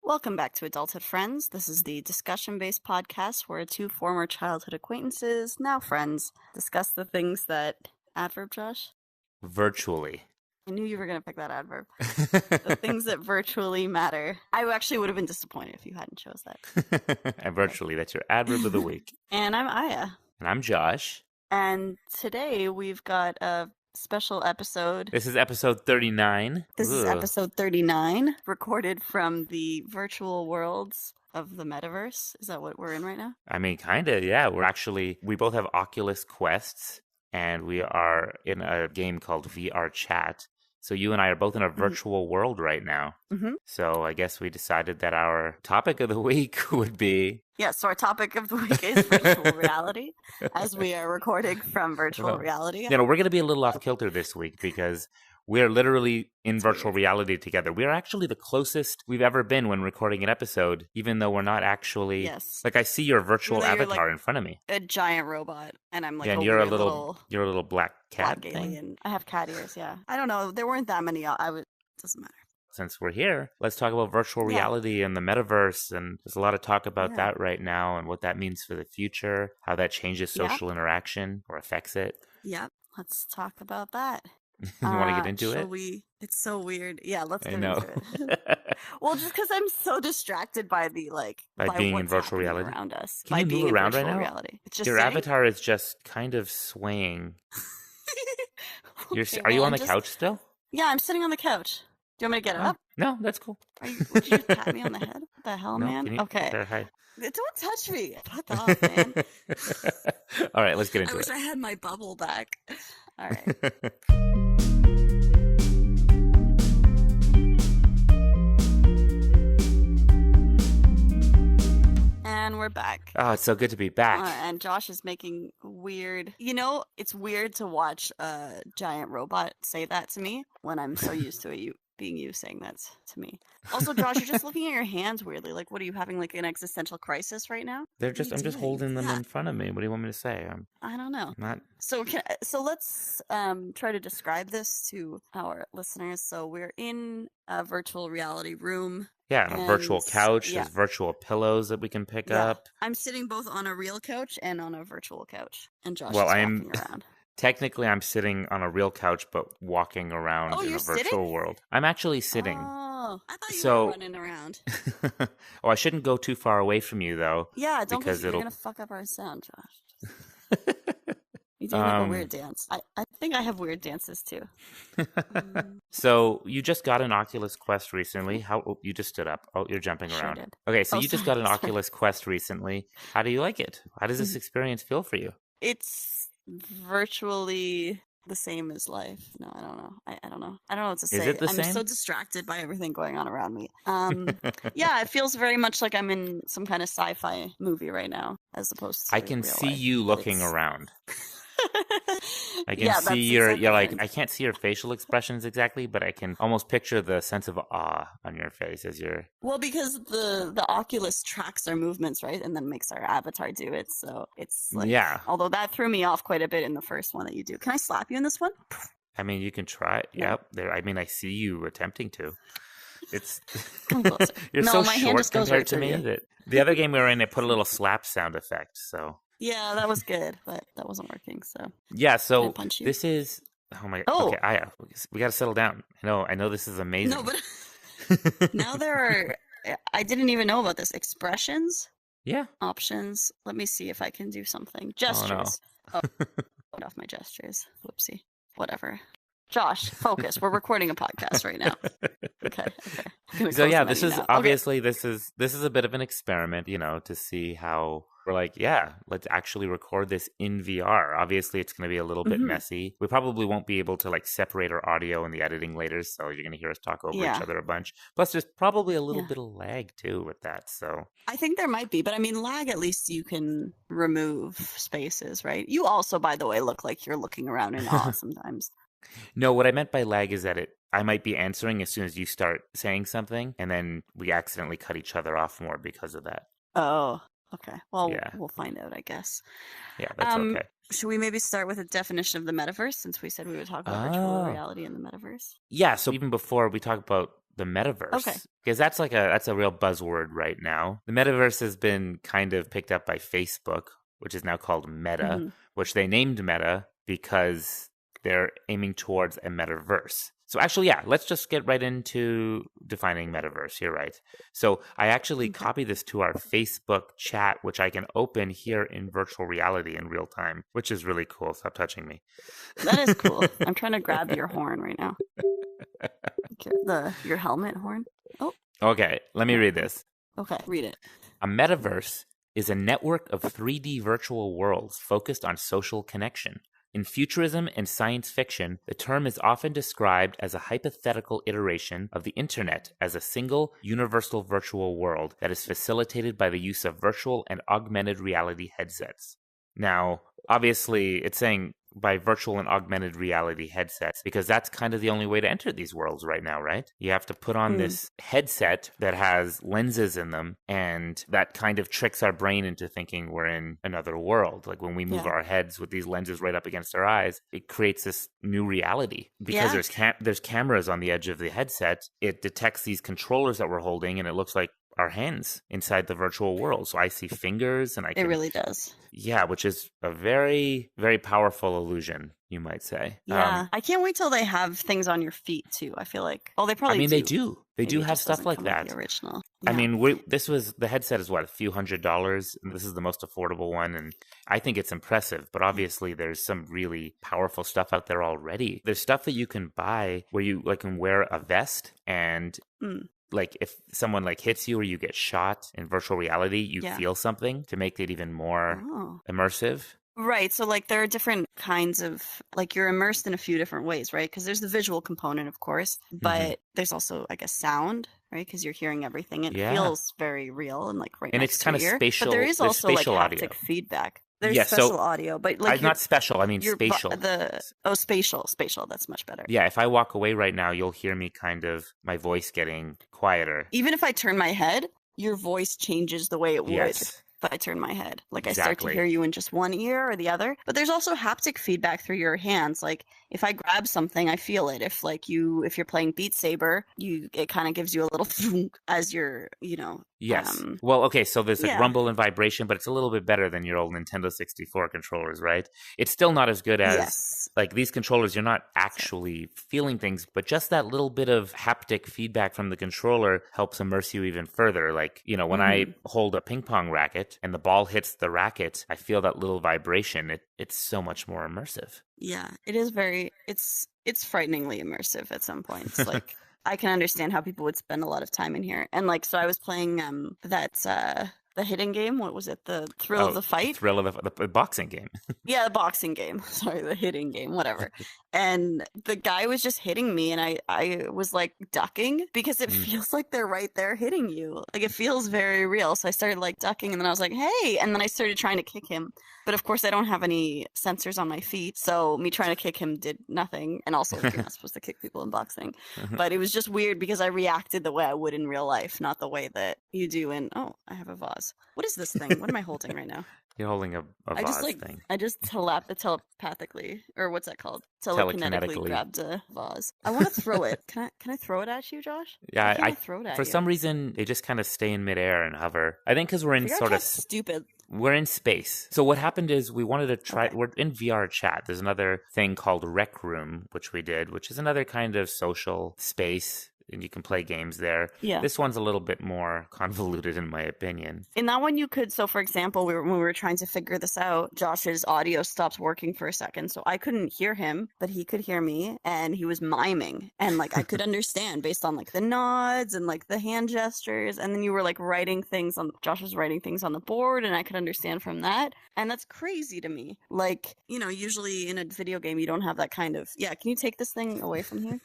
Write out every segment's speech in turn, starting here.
Welcome back to Adulthood Friends. This is the discussion-based podcast where two former childhood acquaintances, now friends, discuss the things that... Adverb, Josh? Virtually. I knew you were going to pick that adverb. The things that virtually matter. I actually would have been disappointed if you hadn't chose that. And virtually, that's your adverb of the week. And I'm Aya. And I'm Josh. And today we've got a special episode. This is episode 39. This is episode 39, recorded from the virtual worlds of the metaverse. Is that what we're in right now? I mean, kind of, yeah. We both have Oculus Quests, and we are in a game called VR Chat. So you and I are both in a virtual world right now. Mm-hmm. So I guess we decided that our topic of the week would be... Yeah, so our topic of the week is virtual reality, as we are recording from virtual reality. You know, we're going to be a little off kilter this week because we're literally in virtual reality together. We're actually the closest we've ever been when recording an episode, even though we're not actually... Yes. Like, I see your virtual avatar in front of me. A giant robot, and I'm like and you're a little black cat black thing. alien. I have cat ears, yeah. I don't know. There weren't that many. Doesn't matter. Since we're here, let's talk about virtual reality and the metaverse. And there's a lot of talk about that right now and what that means for the future, how that changes social interaction or affects it. Yep. Let's talk about that. You want to get into it? It's so weird. Yeah, let's get into it. Well, just because I'm so distracted by the by being in virtual reality around us. Can you move around right now? Reality. It's just your avatar is just kind of swaying. Are you on the couch still? Yeah, I'm sitting on the couch. Do you want me to get up? No, that's cool. Would you just pat me on the head? What the hell, no, man? Okay. There, hi. Don't touch me. What the hell, man? All right, let's get into it. I wish I had my bubble back. All right. And we're back. Oh, it's so good to be back. And Josh is making weird... You know, it's weird to watch a giant robot say that to me when I'm so used to it being you saying that to me. Also, Josh, you're just looking at your hands weirdly. Like, what are you having, like, an existential crisis right now? I'm just holding them in front of me. What do you want me to say? I don't know. Not... So let's try to describe this to our listeners. So we're in a virtual reality room. Yeah, and a virtual couch. There's virtual pillows that we can pick up. I'm sitting both on a real couch and on a virtual couch. And Josh is walking around. Technically, I'm sitting on a real couch, but walking around in a virtual world. I'm actually sitting. Oh, I thought you were running around. Oh, I shouldn't go too far away from you, though. Yeah, because you're going to fuck up our sound, Josh. You do like a weird dance. I think I have weird dances, too. So, you just got an Oculus Quest recently. You just stood up. Oh, you're jumping around. Did. Okay, so you just got an Oculus Quest recently. How do you like it? How does this experience feel for you? It's virtually the same as life. No, I don't know. I don't know. I don't know what to say. Is it the same? I'm so distracted by everything going on around me. Yeah, it feels very much like I'm in some kind of sci-fi movie right now, as opposed to I can see life, you looking around. I can see you're like, I can't see your facial expressions exactly, but I can almost picture the sense of awe on your face as you're... Well, because the Oculus tracks our movements, right? And then makes our avatar do it. So it's like... Yeah. Although that threw me off quite a bit in the first one that you do. Can I slap you in this one? I mean, you can try it. No. Yep. There. I mean, I see you attempting to. It's... Come closer. You're no, so my short hand just goes compared right to me you. that... The other game we were in, it put a little slap sound effect, so... Yeah, that was good, but that wasn't working, so... Yeah, so punch you? this is... Oh my god. Oh! Okay, Aya, we gotta settle down. I know this is amazing. No, but... now there are... I didn't even know about this. Expressions? Yeah. Options. Let me see if I can do something. Gestures. Oh, put off my gestures. Whoopsie. Whatever. Josh, focus. We're recording a podcast right now. Okay. So yeah, this is obviously this is a bit of an experiment, to see how we're like, yeah, let's actually record this in VR. Obviously, it's going to be a little bit messy. We probably won't be able to separate our audio in the editing later, so you're going to hear us talk over each other a bunch. Plus, there's probably a little bit of lag too with that. So I think there might be, but I mean, lag at least you can remove spaces, right? You also, by the way, look like you're looking around in awe sometimes. No, what I meant by lag is that I might be answering as soon as you start saying something, and then we accidentally cut each other off more because of that. Oh, okay. Well, we'll find out, I guess. Yeah, that's okay. Should we maybe start with a definition of the metaverse, since we said we would talk about virtual reality in the metaverse? Yeah, so even before we talk about the metaverse. Okay. Because that's a real buzzword right now. The metaverse has been kind of picked up by Facebook, which is now called Meta, which they named Meta because they're aiming towards a metaverse. So actually, yeah, let's just get right into defining metaverse. You're right. So I actually copied this to our Facebook chat, which I can open here in virtual reality in real time, which is really cool. Stop touching me. That is cool. I'm trying to grab your horn right now. Your helmet horn. Oh. Okay, let me read this. Okay, read it. A metaverse is a network of 3D virtual worlds focused on social connection. In futurism and science fiction, the term is often described as a hypothetical iteration of the internet as a single, universal virtual world that is facilitated by the use of virtual and augmented reality headsets. Now, obviously, it's saying by virtual and augmented reality headsets because that's kind of the only way to enter these worlds right now, right? You have to put on this headset that has lenses in them, and that kind of tricks our brain into thinking we're in another world. Like when we move our heads with these lenses right up against our eyes, it creates this new reality because there's cameras on the edge of the headset. It detects these controllers that we're holding, and it looks like our hands inside the virtual world. So I see fingers and it really does. Yeah, which is a very, very powerful illusion, you might say. Yeah. I can't wait till they have things on your feet too. I feel like, they probably they do. They do have stuff like that. The original. Yeah. I mean, the headset is what, a few $100s, and this is the most affordable one, and I think it's impressive, but obviously there's some really powerful stuff out there already. There's stuff that you can buy where you can wear a vest and like if someone hits you or you get shot in virtual reality, you feel something to make it even more immersive. Right. So there are different kinds of you're immersed in a few different ways, right? Because there's the visual component, of course, but there's also, I guess, sound, right? Because you're hearing everything. It feels very real and right and next it's to kind your of ear. spatial. But there is also spatial haptic audio. feedback. There's special audio, but not special. I mean spatial. Spatial. That's much better. Yeah, if I walk away right now, you'll hear me my voice getting quieter. Even if I turn my head, your voice changes the way it would. Yes. If I turn my head. Exactly. I start to hear you in just one ear or the other. But there's also haptic feedback through your hands. If I grab something, I feel it. If you're playing Beat Saber, it kind of gives you a little as you're, Yes. Well, okay, so there's rumble and vibration, but it's a little bit better than your old Nintendo 64 controllers, right? It's still not as good as these controllers. You're not actually feeling things, but just that little bit of haptic feedback from the controller helps immerse you even further. When I hold a ping pong racket and the ball hits the racket, I feel that little vibration. It's so much more immersive. Yeah, it is it's frighteningly immersive at some points. I can understand how people would spend a lot of time in here. And so I was playing the hidden game. What was it? The Thrill of the Fight? Thrill of the boxing game. Yeah, the boxing game. Sorry, the hitting game, whatever. And the guy was just hitting me, and I was ducking because it feels like they're right there hitting you. It feels very real. So I started ducking, and then I was like, hey, and then I started trying to kick him. But of course, I don't have any sensors on my feet, so me trying to kick him did nothing. And also, you're not supposed to kick people in boxing. But it was just weird because I reacted the way I would in real life, not the way that you do in, I have a vase. What is this thing? What am I holding right now? You're holding a vase thing. I just telepathically, or what's that called? Telekinetically grabbed a vase. I want to throw it. Can I throw it at you, Josh? Yeah, I throw it at for you? Some reason, they just kind of stay in midair and hover. I think because we're in sort of stupid. We're in space. So what happened is we wanted to try. We're in VR chat. There's another thing called Rec Room, which we did, which is another kind of social space. And you can play games there. Yeah. This one's a little bit more convoluted, in my opinion. In that one, you could. So, for example, when we were trying to figure this out, Josh's audio stopped working for a second, so I couldn't hear him, but he could hear me, and he was miming, and I could understand based on the nods and the hand gestures, and then you were writing things on. Josh was writing things on the board, and I could understand from that, and that's crazy to me. Usually in a video game, you don't have that kind of. Yeah, can you take this thing away from here?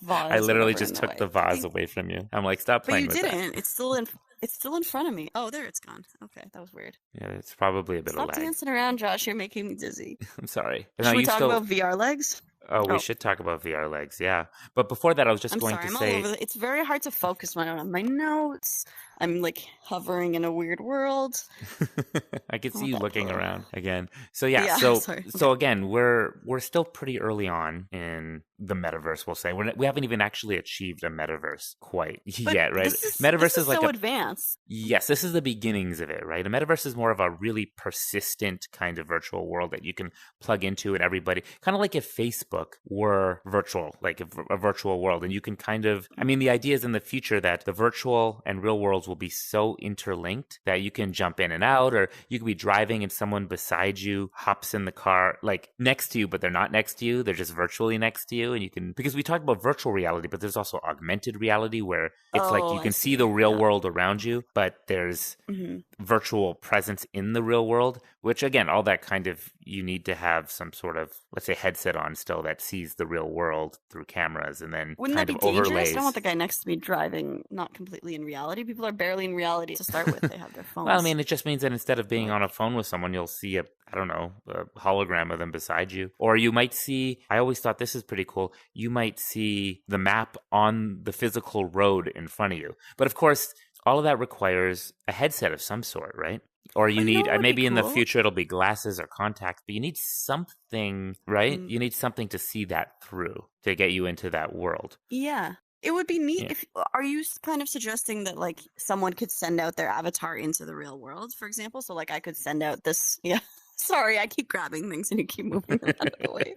I literally just took the vase away from you. I'm stop playing with that. But you didn't. It's still in front of me. Oh, there it's gone. Okay, that was weird. Yeah, it's probably a bit of lag. Stop dancing around, Josh. You're making me dizzy. I'm sorry. Should we talk about VR legs? Oh, we should talk about VR legs, yeah. But before that, I was just going to say... It's very hard to focus when I'm on my notes. I'm like hovering in a weird world. I could see Oh, you that looking pillow. around again. So yeah, Yeah, so sorry. so again, we're still pretty early on in the metaverse. We'll say we haven't even actually achieved a metaverse quite But yet, right? this Metaverse is is like so a advanced. yes, this is the beginnings of it, right? A metaverse is more of a really persistent kind of virtual world that you can plug into and everybody, kind of like if Facebook were virtual, like a virtual world. And you can kind of, I mean, the idea is in the future that the virtual and real worlds will be so interlinked that you can jump in and out, or you could be driving and someone beside you hops in the car, like next to you, but they're not next to you. They're just virtually next to you. And you can, because we talked about virtual reality, but there's also augmented reality where it's like Oh, you I can see see. the real Yeah. world around you, but there's virtual presence in the real world, which again, all that kind of, you need to have some sort of, let's say, headset on still that sees the real world through cameras and then Wouldn't that kind be of dangerous? I don't want overlays. the guy next to me driving not completely in reality. People are barely in reality to start with. They have their Well, I phones. mean, it just means that instead of being on a Like, phone with someone, you'll see I don't know, a hologram of them beside you. Or you might see, I always thought this is pretty cool, you might see the map on the physical road in front of you. But of course, all of that requires a headset of some sort, right? Or oh, you you know need, what would be maybe in the cool? future it'll be glasses or contacts, but you need something, right? Mm, You need something to see that through to get you into that world. yeah. It would be neat Yeah. if. Are you kind of suggesting that like someone could send out their avatar into the real world, for example? So like I could send out this. Yeah. Sorry, I keep grabbing things and you keep moving them out of the way.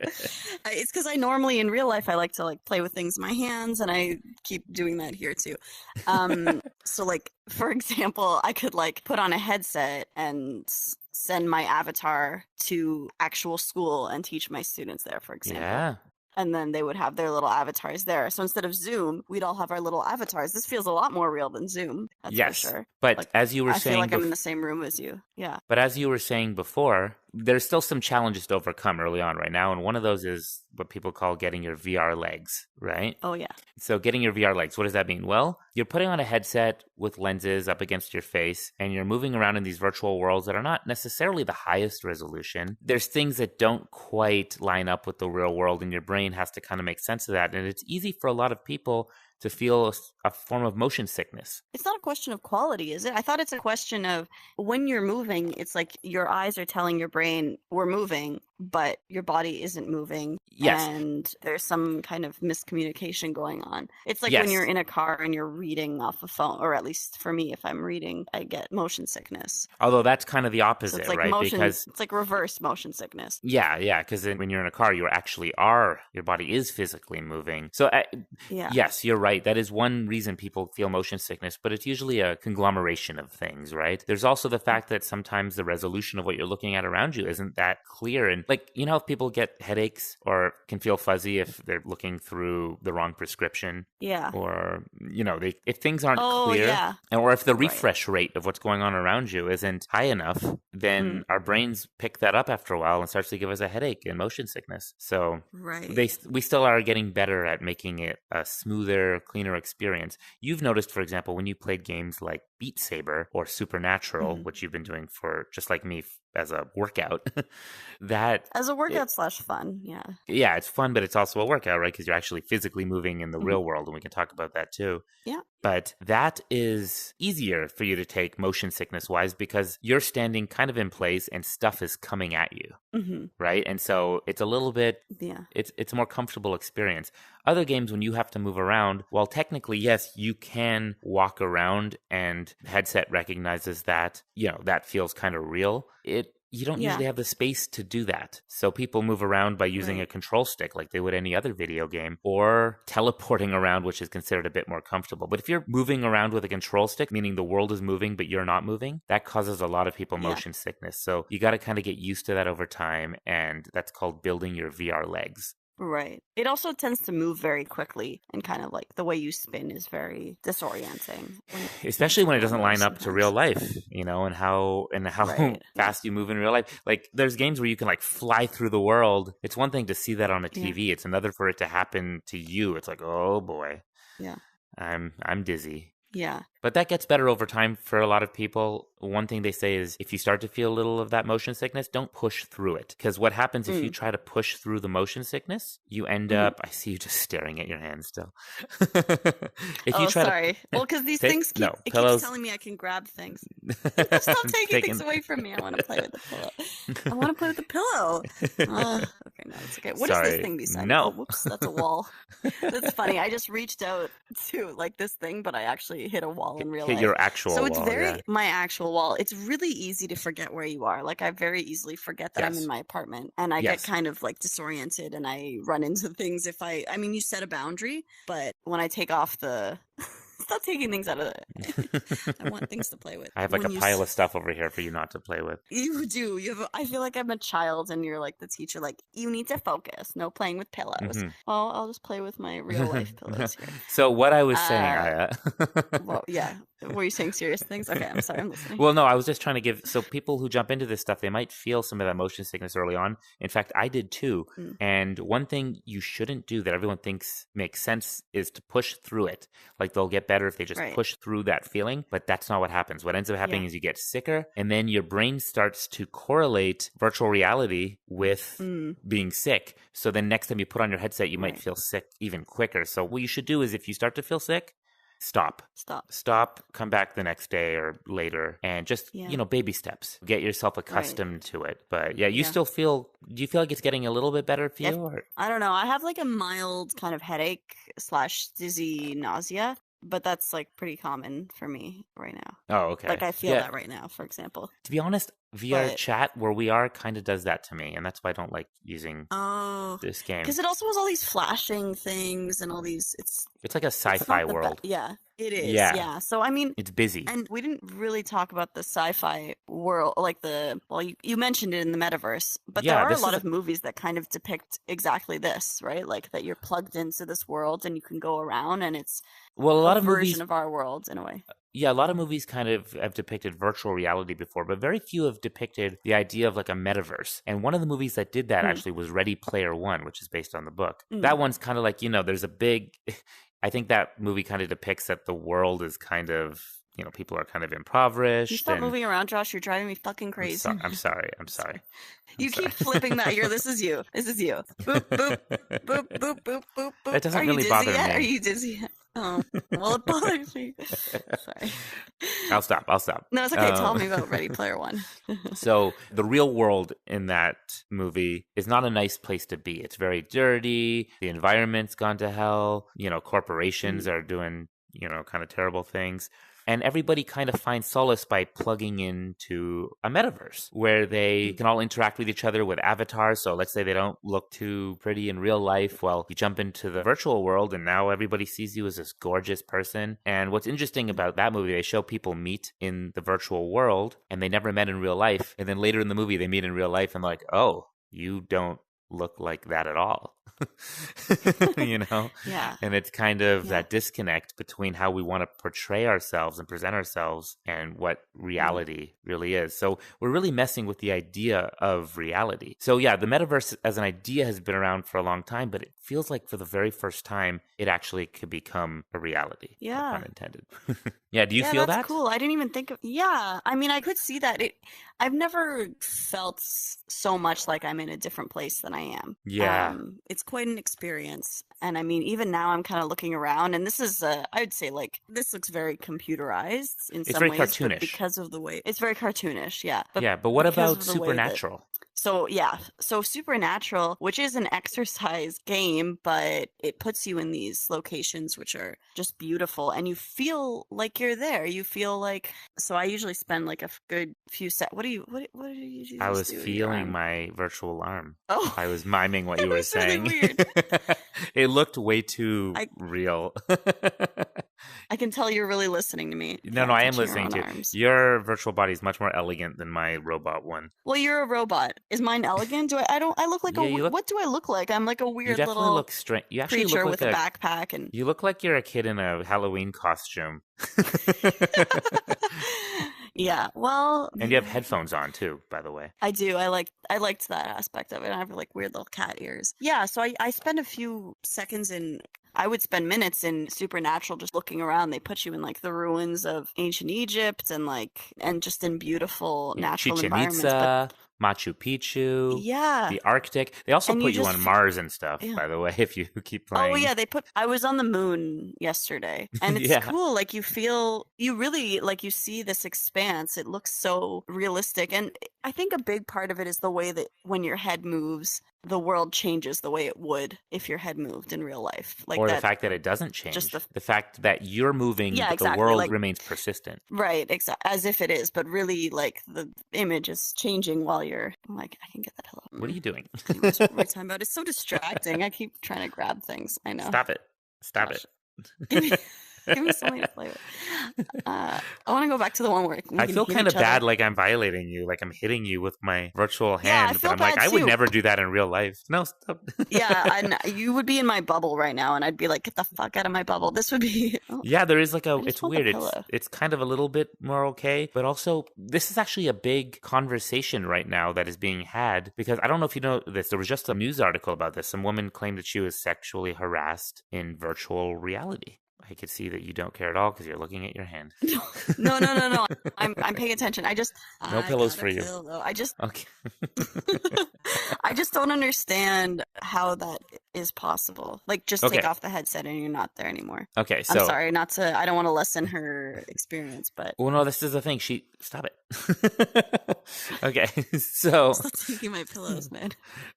It's because I normally in real life I like to like play with things in my hands, and I keep doing that here too. So like for example, I could like put on a headset and send my avatar to actual school and teach my students there, for example. Yeah. And then they would have their little avatars there. So instead of Zoom, we'd all have our little avatars. This feels a lot more real than Zoom, that's for Yes. sure. But Like as you were I feel saying like I'm in before, the same room as you. Yeah. But as you were saying before, there's still some challenges to overcome early on right now. And one of those is what people call getting your VR legs, right? Oh yeah. So, getting your VR legs, what does that mean? Well, you're putting on a headset with lenses up against your face, and you're moving around in these virtual worlds that are not necessarily the highest resolution. There's things that don't quite line up with the real world, and your brain has to kind of make sense of that. And it's easy for a lot of people to feel a form of motion sickness. It's not a question of quality, is it? I thought it's a question of when you're moving, it's like your eyes are telling your brain we're moving, but your body isn't moving. Yes, And there's some kind of miscommunication going on. It's like when you're yes. in a car and you're reading off a phone, or at least for me, if I'm reading, I get motion sickness. Although that's kind of the So it's opposite, like right? Because it's like reverse motion sickness. yeah, because when you're in a car, your body is physically moving. So, Yeah. yes, you're right. That is one reason people feel motion sickness, but it's usually a conglomeration of things, right? There's also the fact that sometimes the resolution of what you're looking at around you isn't that clear. And like, you know, if people get headaches or can feel fuzzy if they're looking through the wrong prescription, Yeah. or, you know, if things aren't Oh, clear, yeah. or if the Right. refresh rate of what's going on around you isn't high enough, then our brains pick that up after a while and starts to give us a headache and motion sickness. So Right. we still are getting better at making it a smoother, cleaner experience. You've noticed, for example, when you played games like Beat Saber or Supernatural, which you've been doing for just like me as a workout, that As a workout slash fun, yeah. yeah, it's fun, but it's also a workout, right? Because you're actually physically moving in the Mhm. real world, and we can talk about that too. Yeah. But that is easier for you to take motion sickness wise because you're standing kind of in place and stuff is coming at you, Mm-hmm. right? And so it's a little bit, Yeah. it's a more comfortable experience. Other games, when you have to move around, well, technically, yes, you can walk around and the headset recognizes that, you know, that feels kind of real. You don't Yeah. usually have the space to do that. So people move around by using a Right. control stick like they would any other video game, or teleporting around, which is considered a bit more comfortable. But if you're moving around with a control stick, meaning the world is moving but you're not moving, that causes a lot of people Yeah. motion sickness. So you got to kind of get used to that over time, and that's called building your VR legs. Right. It also tends to move very quickly, and kind of like the way you spin is very disorienting. Especially when it People doesn't notice line up to real sometimes. life, you know, and how Right. fast you move in real life. Like there's games where you can like fly through the world. It's one thing to see that on a Yeah. TV. It's another for it to happen to you. It's like, oh boy, Yeah. I'm dizzy. Yeah. But that gets better over time for a lot of people. One thing they say is if you start to feel a little of that motion sickness, don't push through it. Because what happens if you try to push through the motion sickness, you end up, I see you just staring at your hands still. If you try sorry. Well, because these things keeps pillows. telling me I can grab things. Stop taking things away from me. I want to play with the pillow. I want to play with the pillow. Okay, no, it's okay. What is this thing beside me? Oh, whoops, that's a wall. That's funny. I just reached out to like this thing, but I actually hit a wall in real life. Your actual wall. So it's my actual wall. It's really easy to forget where you are. Like I very easily forget that I'm in my apartment, and I get kind of like disoriented, and I run into things if I mean, you set a boundary, but when I take off the stop taking things out of it. I want things to play with. I have like a pile of stuff over here for you not to play with. You do. I feel like I'm a child and you're like the teacher, like, you need to focus. No playing with pillows. Well, I'll just play with my real life pillows here. So what I was saying, Aya. Well, yeah. Were you saying serious things? Okay, I'm sorry, I'm listening. Well, no, I was just trying to give, so people who jump into this stuff, they might feel some of that motion sickness early on. In fact, I did too. And one thing you shouldn't do that everyone thinks makes sense is to push through it. Like they'll get better if they just push through that feeling, but that's not what happens. What ends up happening is you get sicker, and then your brain starts to correlate virtual reality with being sick. So then next time you put on your headset, you might feel sick even quicker. So what you should do is if you start to feel sick, Stop, come back the next day or later, and just, baby steps. Get yourself accustomed to it. But do you feel like it's getting a little bit better for you? Or? I don't know. I have like a mild kind of headache / dizzy nausea, but that's like pretty common for me right now. Oh, okay. Like I feel that right now, for example. To be honest, VR chat where we are kind of does that to me, and that's why I don't like using this game. Because it also has all these flashing things and all these. It's like a sci-fi world. Yeah, it is. Yeah. So I mean, it's busy, and we didn't really talk about the sci-fi world, like you mentioned it in the metaverse, but there are a lot of movies that kind of depict exactly this, right? Like that you're plugged into this world and you can go around, and it's a lot of version movies of our world in a way. Yeah, a lot of movies kind of have depicted virtual reality before, but very few have depicted the idea of like a metaverse. And one of the movies that did that actually was Ready Player One, which is based on the book. That one's kind of like, there's a big, I think that movie kind of depicts that the world is kind of, people are kind of impoverished. You stop moving around, Josh. You're driving me fucking crazy. I'm sorry. You keep flipping that. This is you. Boop, boop, boop, boop, boop, boop, boop. That doesn't really bother me. Are you dizzy yet? Oh, well, it bothers me. Sorry. I'll stop. No, it's okay. Tell me about Ready Player One. So the real world in that movie is not a nice place to be. It's very dirty. The environment's gone to hell. Corporations are doing, kind of terrible things. And everybody kind of finds solace by plugging into a metaverse where they can all interact with each other with avatars. So let's say they don't look too pretty in real life. Well, you jump into the virtual world and now everybody sees you as this gorgeous person. And what's interesting about that movie, they show people meet in the virtual world and they never met in real life. And then later in the movie, they meet in real life and like, oh, you don't look like that at all. Yeah. And it's kind of that disconnect between how we want to portray ourselves and present ourselves and what reality really is. So we're really messing with the idea of reality. So the metaverse as an idea has been around for a long time, but it feels like for the very first time it actually could become a reality. Yeah. No pun intended. Do you feel that's cool. I didn't even think of I mean, I could see that. I've never felt so much like I'm in a different place than I am. Yeah. It's quite an experience. And I mean, even now I'm kind of looking around and this is, I would say like, this looks very computerized in some ways. It's very cartoonish. Because of the way, it's very cartoonish, yeah. But what about Supernatural? So Supernatural, which is an exercise game, but it puts you in these locations which are just beautiful and you feel like you're there. You feel like, so I usually spend like a good few what do you usually I was feeling my virtual arm. Oh. I was miming what you were saying. Really weird. It looked way too real. I can tell you're really listening to me. No, I am listening to you. Your virtual body is much more elegant than my robot one. Well, you're a robot. Is mine elegant? I look like what do I look like? I'm like a weird little look strange. You actually creature look like with a backpack and you look like you're a kid in a Halloween costume. Yeah, well, and you have headphones on too, by the way. I do. I liked that aspect of it. I have like weird little cat ears. Yeah, so I spend a few seconds in I would spend minutes in Supernatural just looking around. They put you in like the ruins of ancient Egypt and just in beautiful natural Chichen environments. But Itza, Machu Picchu, yeah, the Arctic. They also and you put you on just Mars and stuff, yeah. by the way, if you keep Oh playing. yeah, I was on the moon yesterday, and it's Yeah. cool. Like you really like you see this expanse. It looks so realistic, and I think a big part of it is the way that when your head moves, the world changes the way it would if your head moved in real life. Like Or the that, fact that it doesn't just change. The fact that you're moving, yeah, but the exactly. world Like remains persistent. right, as if it is, but really, like the image is changing while you're like, I can get that pillow. What are you doing? Anyways, what were we talking about? It's so distracting. I keep trying to grab things. I know. Stop it. Stop Gosh. it. Give me something to play with. I want to go back to the one where we I can feel hit kind of each other. bad, like I'm violating you, like I'm hitting you with my virtual Yeah, I hand, feel but I'm like, bad I would too. never do that in real life. No, stop. Yeah, and you would be in my bubble right now, and I'd be like, get the fuck out of my bubble. This would be. Oh, Yeah, there is like I a, just it's want the weird. pillow. It's kind of a little bit more okay, but also this is actually a big conversation right now that is being had because I don't know if you know this. There was just a news article about this. Some woman claimed that she was sexually harassed in virtual reality. I could see that you don't care at all because you're looking at your hand. No. I'm paying attention. No pillows for you. Pillow. Okay. I just don't understand how that is possible. Like, just take off the headset and you're not there anymore. Okay, so I'm sorry, I don't want to lessen her experience, but well, no, this is the thing. Stop it. Okay, so stop taking my pillows, man.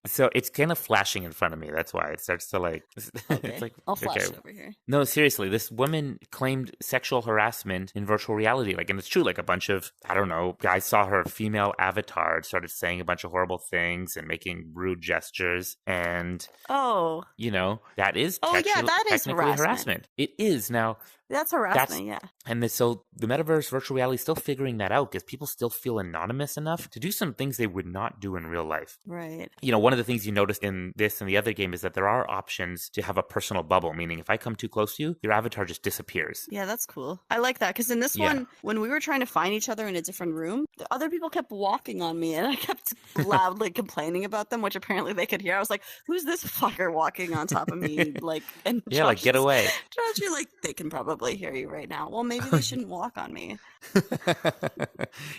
So it's kind of flashing in front of me. That's why it starts to like. Okay. It's like I'll flash it over here. No, seriously, this woman claimed sexual harassment in virtual reality. Like, and it's true. Like a bunch of guys saw her female avatar and started saying a bunch of horrible things and making rude gestures. And that is that is technically harassment. It is now. That's harassment, yeah. And so the metaverse, virtual reality, is still figuring that out because people still feel anonymous enough to do some things they would not do in real life. Right. One of the things you noticed in this and the other game is that there are options to have a personal bubble, meaning if I come too close to you, your avatar just disappears. Yeah, that's cool. I like that because in this one, when we were trying to find each other in a different room, the other people kept walking on me and I kept loudly complaining about them, which apparently they could hear. I was like, who's this fucker walking on top of me? And yeah, like, get away. Josh, you're like, they can probably hear you right now. Well, maybe they shouldn't walk on me.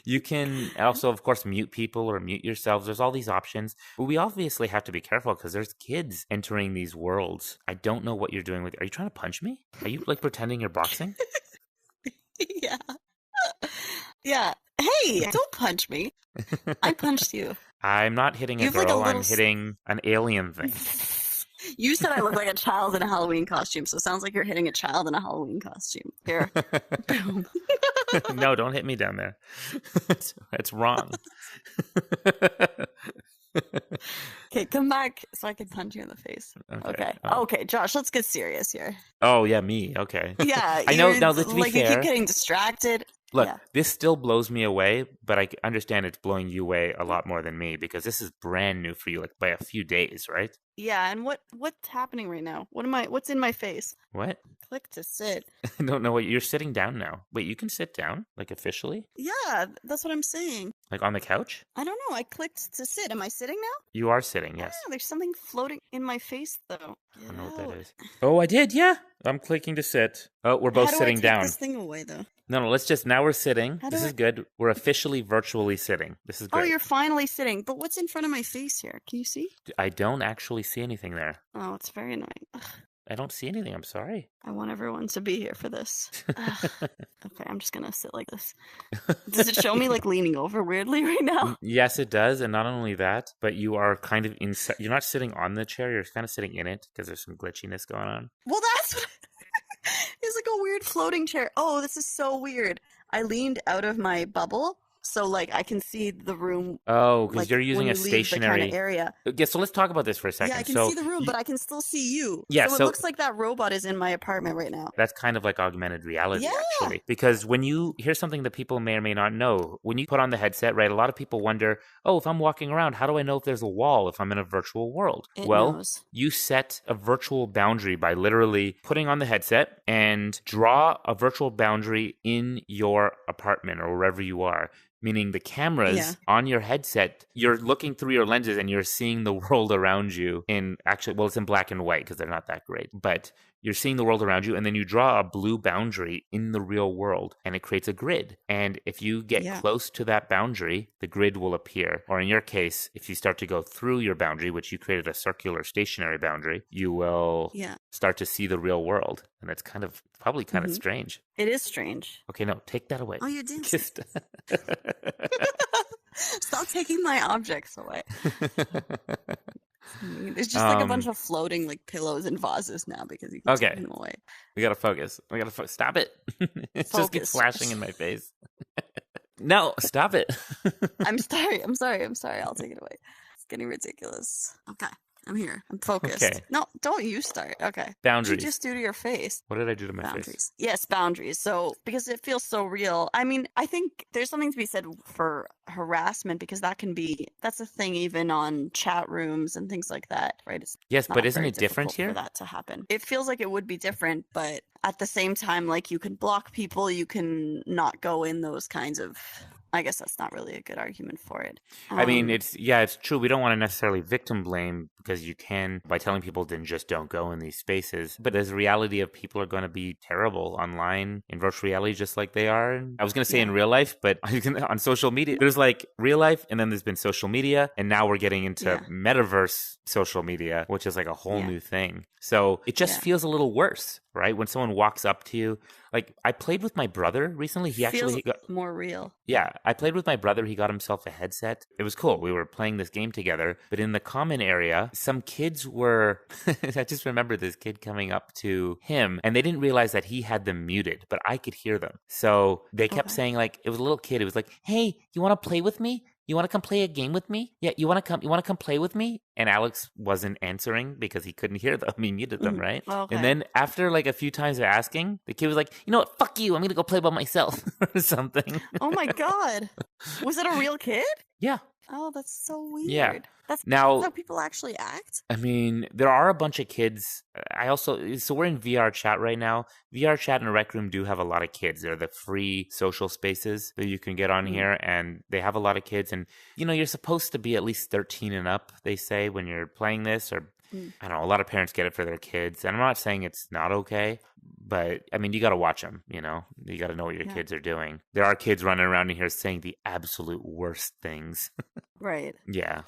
You can also, of course, mute people or mute yourselves. There's all these options. But we obviously have to be careful because there's kids entering these worlds. I don't know what you're doing with. Are you trying to punch me? Are you like pretending you're boxing? Yeah. Yeah. Hey, don't punch me. I punched you. I'm not hitting a girl. I'm hitting an alien thing. You said I look like a child in a Halloween costume, so it sounds like you're hitting a child in a Halloween costume. Here. Boom. No, don't hit me down there. That's wrong. Okay, come back so I can punch you in the face. Okay, Josh, let's get serious here. Oh, yeah, me. Okay. Yeah, I know. Now, let's be fair. You keep getting distracted. Look, this still blows me away, but I understand it's blowing you away a lot more than me because this is brand new for you, like by a few days, right? Yeah, and what's happening right now? What's in my face? What? Click to sit. I don't know what you're sitting down now. Wait, you can sit down, like officially? Yeah, that's what I'm saying. Like on the couch? I don't know. I clicked to sit. Am I sitting now? You are sitting, yes. Yeah, there's something floating in my face though. I don't know what that is. Oh, I did, yeah. I'm clicking to sit. Oh, we're both sitting down. How do I take this thing away though? No, now we're sitting. This is good. We're officially virtually sitting. This is great. Oh, you're finally sitting. But what's in front of my face here? Can you see? I don't actually see anything there. Oh, it's very annoying. Ugh. I don't see anything. I'm sorry. I want everyone to be here for this. Okay, I'm just going to sit like this. Does it show me like leaning over weirdly right now? Yes, it does. And not only that, but you are kind of inside. You're not sitting on the chair. You're kind of sitting in it because there's some glitchiness going on. Well, that's what... It's like a weird floating chair. Oh, this is so weird. I leaned out of my bubble, so like I can see the room. Oh, because you're using a stationary kind of area. Yeah, so let's talk about this for a second. Yeah, I can see the room, but I can still see you. Yeah, so it looks like that robot is in my apartment right now. That's kind of like augmented reality, actually. Because here's something that people may or may not know. When you put on the headset, right, a lot of people wonder, if I'm walking around, how do I know if there's a wall if I'm in a virtual world? It knows. You set a virtual boundary by literally putting on the headset and draw a virtual boundary in your apartment or wherever you are. Meaning the cameras on your headset, you're looking through your lenses and you're seeing the world around you it's in black and white because they're not that great. But you're seeing the world around you, and then you draw a blue boundary in the real world, and it creates a grid. And if you get close to that boundary, the grid will appear. Or in your case, if you start to go through your boundary, which you created a circular stationary boundary, you will start to see the real world. And that's probably kind of strange. It is strange. Okay, no, take that away. Oh, you're dancing. Stop taking my objects away. It's just like a bunch of floating like pillows and vases now because you can take them away. We gotta focus. Stop it. It just keeps flashing in my face. No, stop it. I'm sorry. I'll take it away. It's getting ridiculous. Okay. I'm here. I'm focused. Okay. No, don't you start. Okay. Boundaries. What did you just do to your face? What did I do to my face? Yes, boundaries. So, because it feels so real. I mean, I think there's something to be said for harassment because that's a thing even on chat rooms and things like that, right? Yes, but isn't it different here? For that to happen. It feels like it would be different, but at the same time, like you can block people, you can not go in those kinds of... I guess that's not really a good argument for it. I mean, it's true. We don't want to necessarily victim blame because you can by telling people then just don't go in these spaces. But there's a reality of people are going to be terrible online in virtual reality just like they are. I was going to say in real life, but on social media, there's like real life and then there's been social media. And now we're getting into metaverse social media, which is like a whole new thing. So it just feels a little worse, right? When someone walks up to you, like I played with my brother recently. He got more real. Yeah, I played with my brother. He got himself a headset. It was cool. We were playing this game together, but in the common area, some kids were, I just remember this kid coming up to him and they didn't realize that he had them muted, but I could hear them. So they kept saying like, it was a little kid. It was like, hey, you want to play with me? You want to come play a game with me? Yeah, you want to come play with me? And Alex wasn't answering because he couldn't hear them. He muted them, right? Okay. And then after like a few times of asking, the kid was like, you know what? Fuck you. I'm going to go play by myself or something. Oh my God. Was it a real kid? Yeah. Oh, that's so weird. Yeah. That's now, how people actually act? I mean, there are a bunch of kids. So we're in VR chat right now. VR chat and Rec Room do have a lot of kids. They're the free social spaces that you can get on here, and they have a lot of kids. And, you know, you're supposed to be at least 13 and up, they say, when you're playing this, or I don't know, a lot of parents get it for their kids. And I'm not saying it's not okay, but I mean, you got to watch them, you know, you got to know what your kids are doing. There are kids running around in here saying the absolute worst things. Right. Yeah.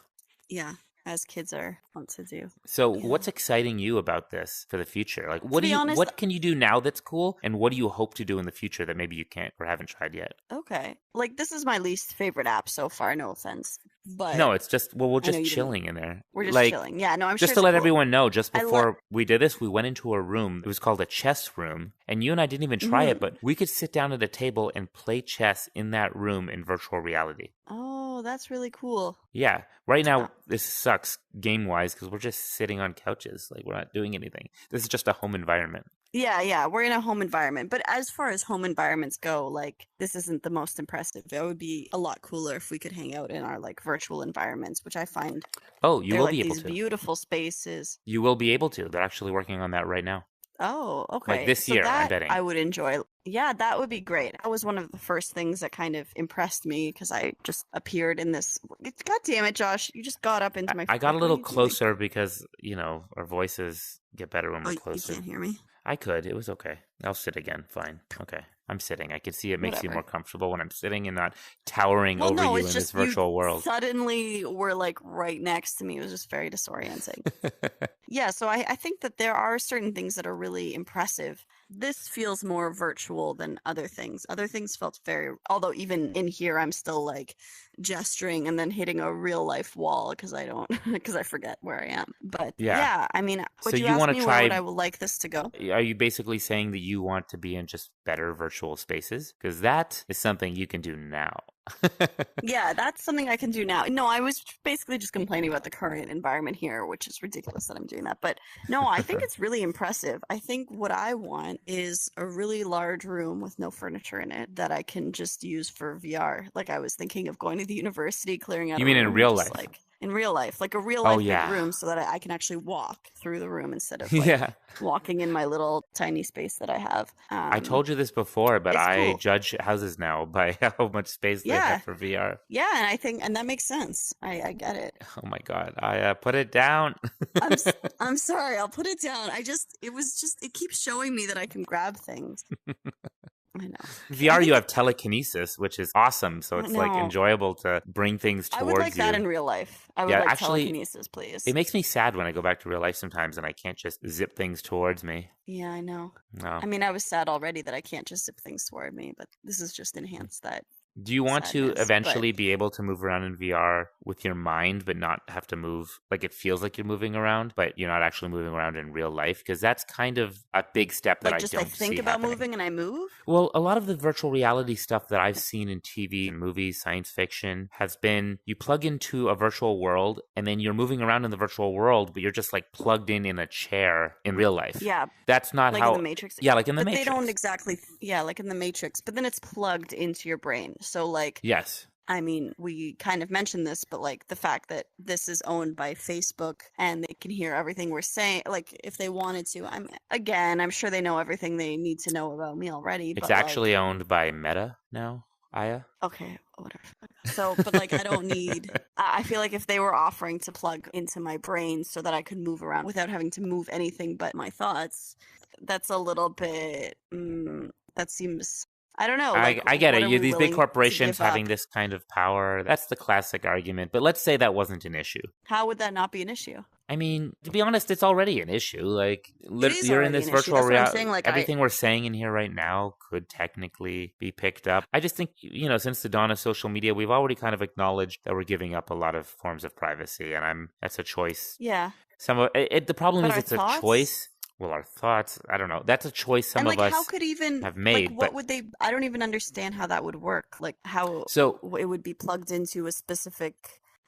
Yeah. As kids are want to do. So what's exciting you about this for the future? Like, what can you do now that's cool? And what do you hope to do in the future that maybe you can't or haven't tried yet? Okay. Like, this is my least favorite app so far, no offense. But no, it's just, we're just chilling in there. We're just chilling. Yeah, no, I'm just sure to let cool. everyone know, just before we did this, we went into a room. It was called a chess room. And you and I didn't even try it, but we could sit down at a table and play chess in that room in virtual reality. Oh, that's really cool. Yeah. Right now, this sucks game-wise because we're just sitting on couches. Like, we're not doing anything. This is just a home environment. Yeah, we're in a home environment. But as far as home environments go, like, this isn't the most impressive. It would be a lot cooler if we could hang out in our, like, virtual environments, which I find... Oh, you will be able to. These beautiful spaces. You will be able to. They're actually working on that right now. Oh, okay. Like this year, I'm betting. I would enjoy. Yeah, that would be great. That was one of the first things that kind of impressed me because I just appeared in this. God damn it, Josh! You just got up into my. I got a little closer because, you know, our voices get better when we're closer. You can't hear me? I could. It was okay. I'll sit again. Fine. Okay. I'm sitting. I can see it makes you more comfortable when I'm sitting and not towering over you in this virtual world. Suddenly we're like right next to me. It was just very disorienting. Yeah, so I think that there are certain things that are really impressive. This feels more virtual than other things. Other things felt although even in here I'm still like gesturing and then hitting a real life wall because I forget where I am. But yeah I mean, would you ask me where would I like this to go? Are you basically saying that you want to be in just better virtual spaces? Because that is something you can do now. Yeah, that's something I can do now. No, I was basically just complaining about the current environment here, which is ridiculous that I'm doing that. But no, I think it's really impressive. I think what I want is a really large room with no furniture in it that I can just use for VR. Like I was thinking of going to the university, clearing out. You mean in real life? in real life, like a real Oh life big yeah. room, so that I can actually walk through the room instead of like Yeah. walking in my little tiny space that I have. I told you this before, but It's I cool. judge houses now by how much space they have Yeah. for VR. Yeah, and I think, and that makes sense. I get it. Oh my god. I put it down. I'm sorry. I'll put it down. It keeps showing me that I can grab things. I know. I VR, you think have telekinesis, which is awesome. So it's like no. enjoyable to bring things I would like towards that you. in real life. I would Yeah, like actually, telekinesis, please. it makes me sad when I go back to real life sometimes and I can't just zip things towards me. Yeah, I know. No. I mean, I was sad already that I can't just zip things toward me, but this has just enhanced that Do you want to sadness. But eventually be able to move around in VR with your mind, but not have to move? Like it feels like you're moving around, but you're not actually moving around in real life? Because that's kind of a big step that like, I just I don't think see about happening. moving and I move. Well, a lot of the virtual reality stuff that I've seen in TV and movies, science fiction, has been you plug into a virtual world and then you're moving around in the virtual world, but you're just like plugged in a chair in real life. Yeah, That's not like in how. the Matrix. Yeah, like in the But they don't Matrix. exactly, yeah, like in the Matrix. But then it's plugged into your brain. So, like, Yes. I mean, we kind of mentioned this, but like the fact that this is owned by Facebook and they can hear everything we're saying, like if they wanted to, I'm sure they know everything they need to know about me already, It's but actually like, owned by Meta now, Aya. okay, whatever. So, but like, I don't need, I feel like if they were offering to plug into my brain so that I could move around without having to move anything but my thoughts, that's a little bit, that seems, I don't know, like, I get what it. are You we these big willing to corporations give having up? this kind of power. That's the classic argument. But let's say that wasn't an issue. How would that not be an issue? I mean, to be honest, it's already an issue. Like, It is you're in already this an issue. virtual That's what I'm reality. saying. Like, Everything we're saying in here right now could technically be picked up. I just think, since the dawn of social media, we've already kind of acknowledged that we're giving up a lot of forms of privacy, and that's a choice. yeah. The problem But is our it's a thoughts? choice. Well, our thoughts, I don't know. That's a choice some And of like, how us could even have like made, what but would they? I don't even understand how that would work. Like how so it would be plugged into a specific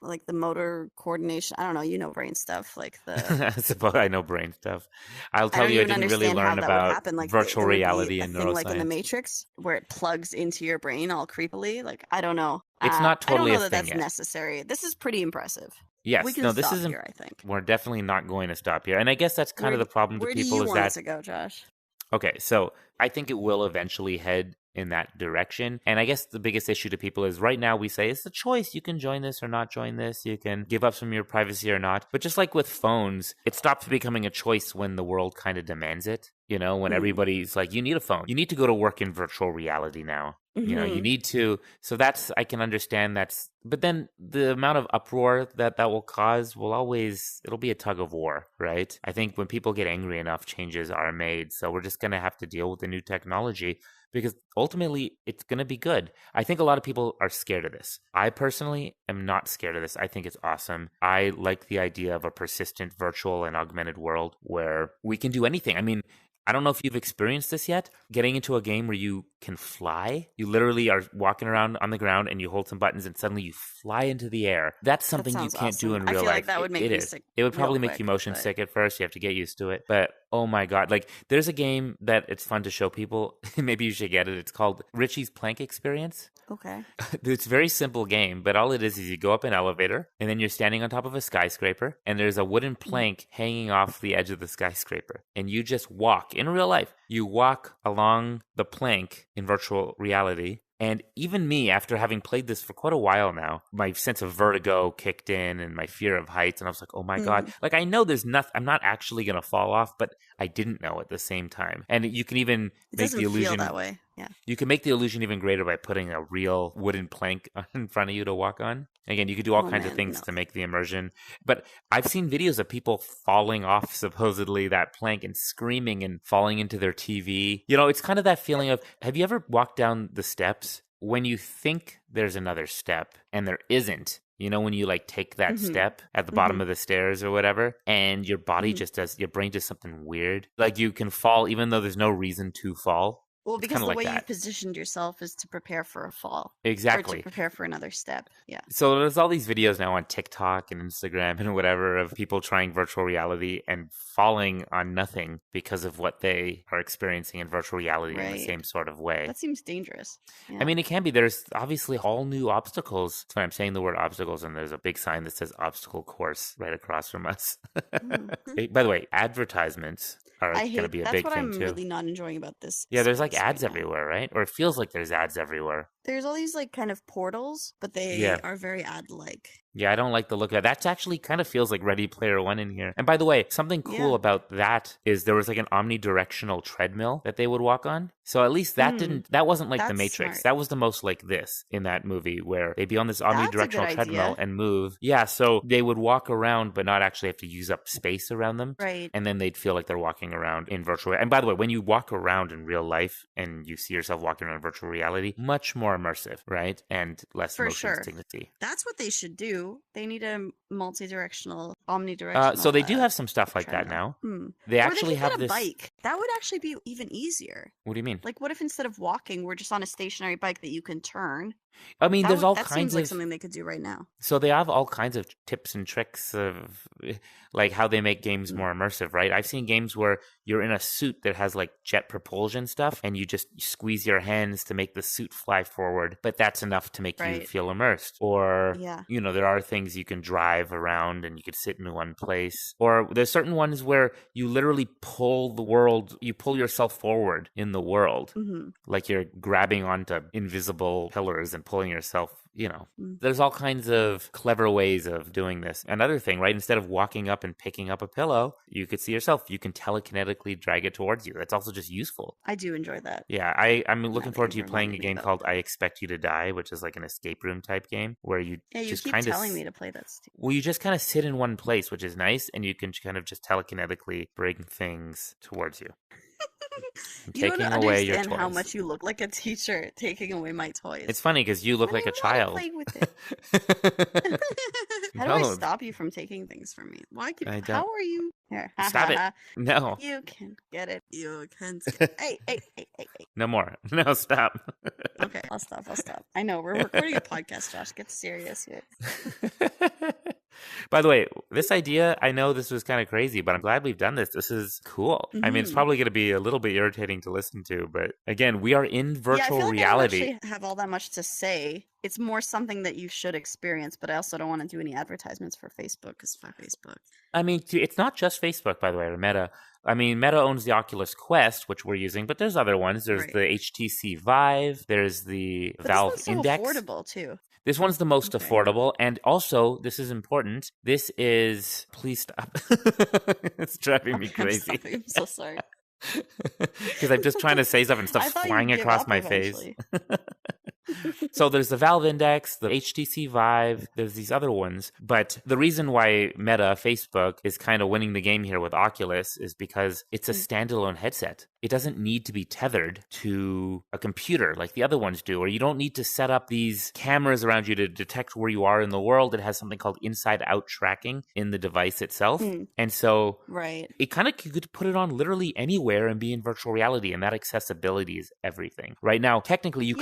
like the motor coordination. I don't know. You know brain stuff. Like the I suppose I know brain stuff. I'll I tell don't you, I even didn't really understand how learn that would about happen. Like virtual there would be reality a and thing like in the neuroscience. Matrix where it plugs into your brain all creepily. Like I don't know. It's not I don't totally know a that thing that's yet. necessary. This is pretty impressive. We Yes, can no, this stop isn't. here. I think. We're definitely not going to stop here. And I guess that's kind of the problem to Where do people you is want it that, to go, Josh? okay, so I think it will eventually head in that direction. And I guess the biggest issue to people is right now we say it's a choice. You can join this or not join this. You can give up some of your privacy or not. But just like with phones, it stops becoming a choice when the world kind of demands it. When everybody's like, you need a phone. You need to go to work in virtual reality now. You need to. So I can understand but then the amount of uproar that will cause it'll be a tug of war, right? I think when people get angry enough, changes are made. So we're just going to have to deal with the new technology because ultimately it's going to be good. I think a lot of people are scared of this. I personally am not scared of this. I think it's awesome. I like the idea of a persistent virtual and augmented world where we can do anything. I mean, I don't know if you've experienced this yet. Getting into a game where you can fly. You literally are walking around on the ground and you hold some buttons and suddenly you fly into the air. That's something you can't do in real life. I feel like that would make me sick. It would probably make you motion sick at first. You have to get used to it. But oh my God. Like there's a game that it's fun to show people. Maybe you should get it. It's called Richie's Plank Experience. Okay. It's a very simple game, but all it is you go up an elevator and then you're standing on top of a skyscraper and there's a wooden plank hanging off the edge of the skyscraper and you just walk in real life. You walk along the plank in virtual reality. And even me, after having played this for quite a while now, my sense of vertigo kicked in and my fear of heights. And I was like, oh my God. Like, I know there's nothing, I'm not actually going to fall off, but I didn't know at the same time. And you can even make the illusion feel that way. Yeah. You can make the illusion even greater by putting a real wooden plank in front of you to walk on. Again, you could do all kinds of things to make the immersion. But I've seen videos of people falling off supposedly that plank and screaming and falling into their TV. It's kind of that feeling of, have you ever walked down the steps when you think there's another step and there isn't? When you like take that step at the bottom of the stairs or whatever, and your body your brain does something weird. Like you can fall even though there's no reason to fall. Well, It's kind because of the like way you've that. positioned yourself is to prepare for a fall. Or to Exactly. prepare for another step. Yeah. So there's all these videos now on TikTok and Instagram and whatever of people trying virtual reality and falling on nothing because of what they are experiencing in virtual reality in the Right. same sort of way. That seems dangerous. I Yeah. mean, it can be. There's obviously all new obstacles. That's why I'm saying the word obstacles, and there's a big sign that says obstacle course right across from us. By the way, advertisements are I going to hate be a that's big what thing I'm too. really not enjoying about this Yeah, there's like space right ads now. everywhere, right? Or it feels like there's ads everywhere. There's all these like kind of portals, but they are very ad-like. Yeah, I don't like the look of that. That actually kind of feels like Ready Player One in here. And by the way, something cool about that is there was like an omnidirectional treadmill that they would walk on. So at least that wasn't like the Matrix. Smart. That was the most like this in that movie where they'd be on this That's a good omnidirectional treadmill and move. Yeah, so they would walk around but not actually have to use up space around them. Right. And then they'd feel like they're walking around in virtual. And by the way, when you walk around in real life and you see yourself walking around in virtual reality, much more immersive, right? And less motion sickness. That's what they should do. They need a multi-directional, omnidirectional. So they do have some stuff like treadmill. that now. They actually have a bike. That would actually be even easier. What do you mean? Like, what if instead of walking, we're just on a stationary bike that you can turn? I mean, there's all that kinds seems like of something they could do right now. So they have all kinds of tips and tricks of like how they make games more immersive, right? I've seen games where you're in a suit that has like jet propulsion stuff and you just squeeze your hands to make the suit fly forward, but that's enough to make you feel immersed. Or, you know, there are things you can drive around and you could sit in one place. Or there's certain ones where you literally pull you pull yourself forward in the world. Like you're grabbing onto invisible pillars and pulling yourself, you know. There's all kinds of clever ways of doing this. Another thing, right? Instead of walking up and picking up a pillow, you could see yourself. You can telekinetically drag it towards you. That's also just useful. I do enjoy that. Yeah, I'm looking forward to you playing a game called I Expect You to Die, which is like an escape room type game where you just keep telling me to play that. Well, you just kind of sit in one place, which is nice, and you can kind of just telekinetically bring things towards you. You don't understand how much you look like a teacher taking away my toys. It's funny because you look like a child. Play with it. How do I stop you from taking things from me? How are you? Here. Stop it. No. You can get it. You can. Hey. No more. No, stop. Okay, I'll stop. I know, we're recording a podcast, Josh. Get serious here. By the way, this idea, I know this was kind of crazy, but I'm glad we've done this. This is cool. I mean, it's probably going to be a little bit irritating to listen to, but again, we are in virtual reality. I don't actually have all that much to say. It's more something that you should experience, but I also don't want to do any advertisements for Facebook because fuck Facebook. I mean, it's not just Facebook, by the way, or Meta. I mean, Meta owns the Oculus Quest, which we're using, but there's other ones. There's the HTC Vive. There's the Valve Index. It's affordable too. This one's the most affordable, and also, this is important. This is... Please stop. It's driving me crazy. I'm so sorry. Because I'm just trying to say stuff and stuff's flying across my face. So there's the Valve Index, the HTC Vive, there's these other ones. But the reason why Meta, Facebook, is kind of winning the game here with Oculus is because it's a standalone headset. It doesn't need to be tethered to a computer like the other ones do, or you don't need to set up these cameras around you to detect where you are in the world. It has something called inside-out tracking in the device itself. And so it kind of could put it on literally anywhere and be in virtual reality, and that accessibility is everything. Right now, technically, you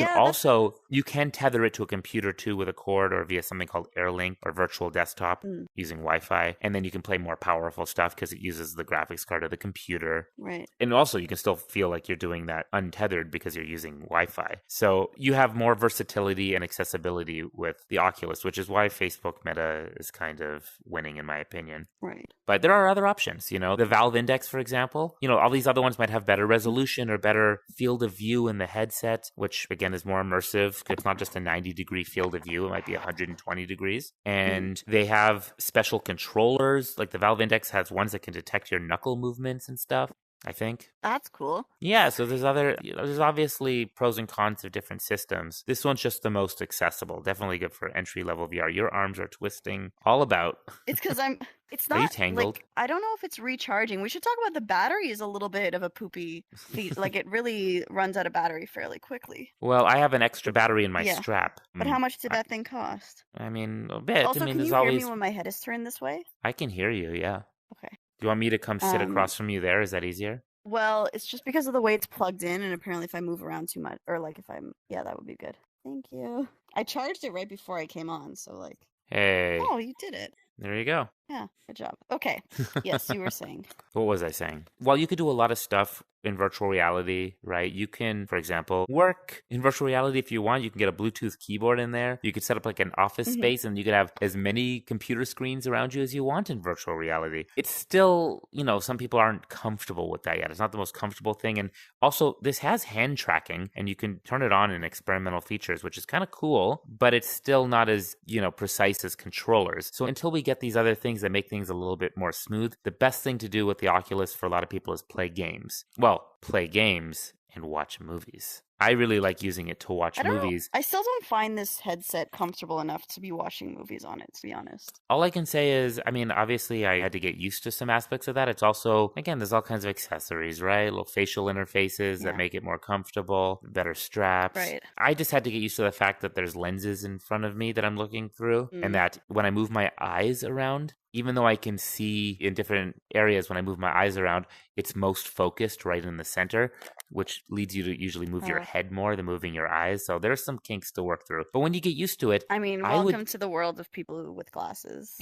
can tether it to a computer too with a cord or via something called AirLink or virtual desktop using Wi-Fi, and then you can play more powerful stuff because it uses the graphics card of the computer. Right. And also, you can still feel like you're doing that untethered because you're using Wi-Fi. So you have more versatility and accessibility with the Oculus, which is why Facebook Meta is kind of winning, in my opinion. Right. But there are other options, you know, the Valve Index, for example. You know, all these other ones might have better resolution or better field of view in the headset, which again is more immersive. It's not just a 90-degree field of view. It might be 120 degrees. And they have special controllers. Like the Valve Index has ones that can detect your knuckle movements and stuff, I think. That's cool. Yeah, so there's obviously pros and cons of different systems. This one's just the most accessible. Definitely good for entry-level VR. Your arms are twisting all about. It's because it's not... Are you tangled? Like, I don't know if it's recharging. We should talk about the battery is a little bit of a poopy feat. Like, it really runs out of battery fairly quickly. Well, I have an extra battery in my strap. But how much did that thing cost? I mean, a bit. Also, I mean, can you hear me when my head is turned this way? I can hear you, yeah. Okay. Do you want me to come sit across from you there? Is that easier? Well, it's just because of the way it's plugged in, and apparently if I move around too much, or like if I'm, yeah, that would be good. Thank you. I charged it right before I came on, so like, Hey, oh, you did it. there you go. Yeah, good job. Okay. Yes, you were saying. What was I saying? Well, you could do a lot of stuff in virtual reality, right? You can, for example, work in virtual reality if you want. You can get a Bluetooth keyboard in there. You could set up like an office Hmm. space and you could have as many computer screens around you as you want in virtual reality. It's still, some people aren't comfortable with that yet. It's not the most comfortable thing. And also, this has hand tracking and you can turn it on in experimental features, which is kind of cool, but it's still not as, precise as controllers. So until we get these other things that make things a little bit more smooth, the best thing to do with the Oculus for a lot of people is play games. Well, play games and watch movies. I really like using it to watch movies. I still don't find this headset comfortable enough to be watching movies on it, to be honest. All I can say is, obviously I had to get used to some aspects of that. It's also, again, there's all kinds of accessories, right? Little facial interfaces that make it more comfortable, better straps. Right. I just had to get used to the fact that there's lenses in front of me that I'm looking through, and that when I move my eyes around, even though I can see in different areas when I move my eyes around, it's most focused right in the center, which leads you to usually move your head more than moving your eyes. So there's some kinks to work through. But when you get used to it, welcome to the world of people with glasses.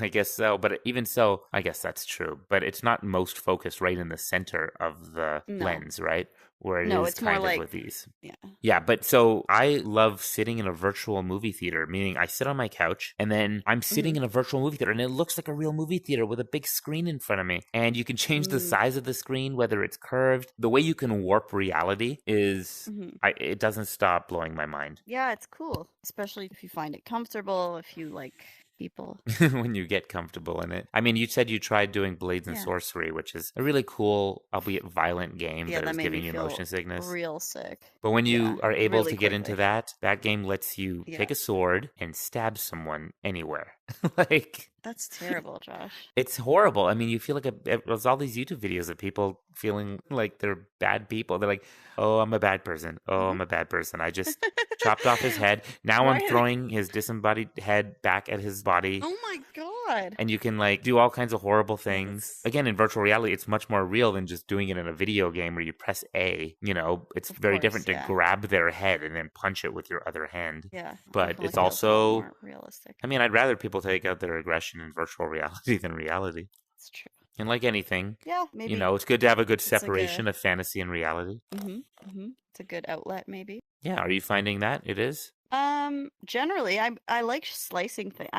I guess so. But even so, I guess that's true. But it's not most focused right in the center of the lens, right? Where it is it's kind more of like, with these. Yeah. Yeah, but so I love sitting in a virtual movie theater, meaning I sit on my couch and then I'm sitting in a virtual movie theater and it looks like a real movie theater with a big screen in front of me. And you can change the size of the screen, whether it's curved. The way you can warp reality is, it doesn't stop blowing my mind. Yeah, it's cool, especially if you find it comfortable, if you like people. When you get comfortable in it. You said you tried doing Blades and Sorcery, which is a really cool, albeit violent game that is giving you motion sickness. Real sick. But when you are able really to get quickly. into that game lets you take a sword and stab someone anywhere. Like, that's terrible, Josh. It's horrible. You feel like there's all these YouTube videos of people feeling like they're bad people. They're like, oh, I'm a bad person. Oh, I'm a bad person. I just chopped off his head. Now I'm throwing his disembodied head back at his body. Oh my god. And you can do all kinds of horrible things. Again, in virtual reality, it's much more real than just doing it in a video game where you press A. It's very different to grab their head and then punch it with your other hand. Yeah. But it's also more realistic. I'd rather people take out their aggression in virtual reality than reality. That's true. And like anything, yeah, maybe it's good to have a good separation of fantasy and reality. It's a good outlet, maybe. Yeah, are you finding that it is? Generally, I like slicing things.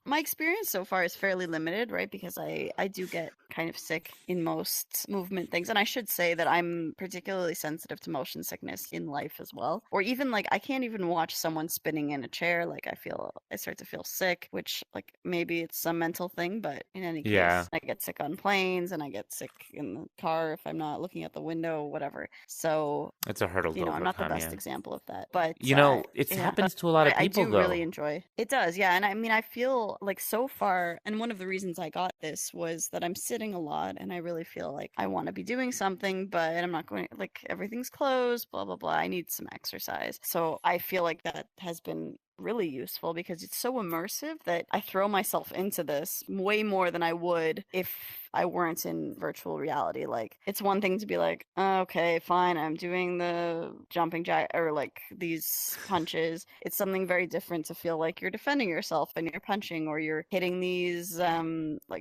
My experience so far is fairly limited, right? Because I do get kind of sick in most movement things. And I should say that I'm particularly sensitive to motion sickness in life as well. Or even I can't even watch someone spinning in a chair. I start to feel sick, which maybe it's some mental thing, but in any case, I get sick on planes and I get sick in the car if I'm not looking at the window, whatever. So it's a hurdle to overcome. I'm not the best example of that, but it happens to a lot of people. I do really enjoy it. Does, yeah. And I feel like so far, and one of the reasons I got this was that I'm sitting a lot, and I really feel like I want to be doing something, but I'm not going. Everything's closed, blah blah blah. I need some exercise, so I feel like that has been really useful because it's so immersive that I throw myself into this way more than I would if I weren't in virtual reality. It's one thing to be like, okay, fine, I'm doing the jumping jack or these punches. It's something very different to feel like you're defending yourself and you're punching or you're hitting these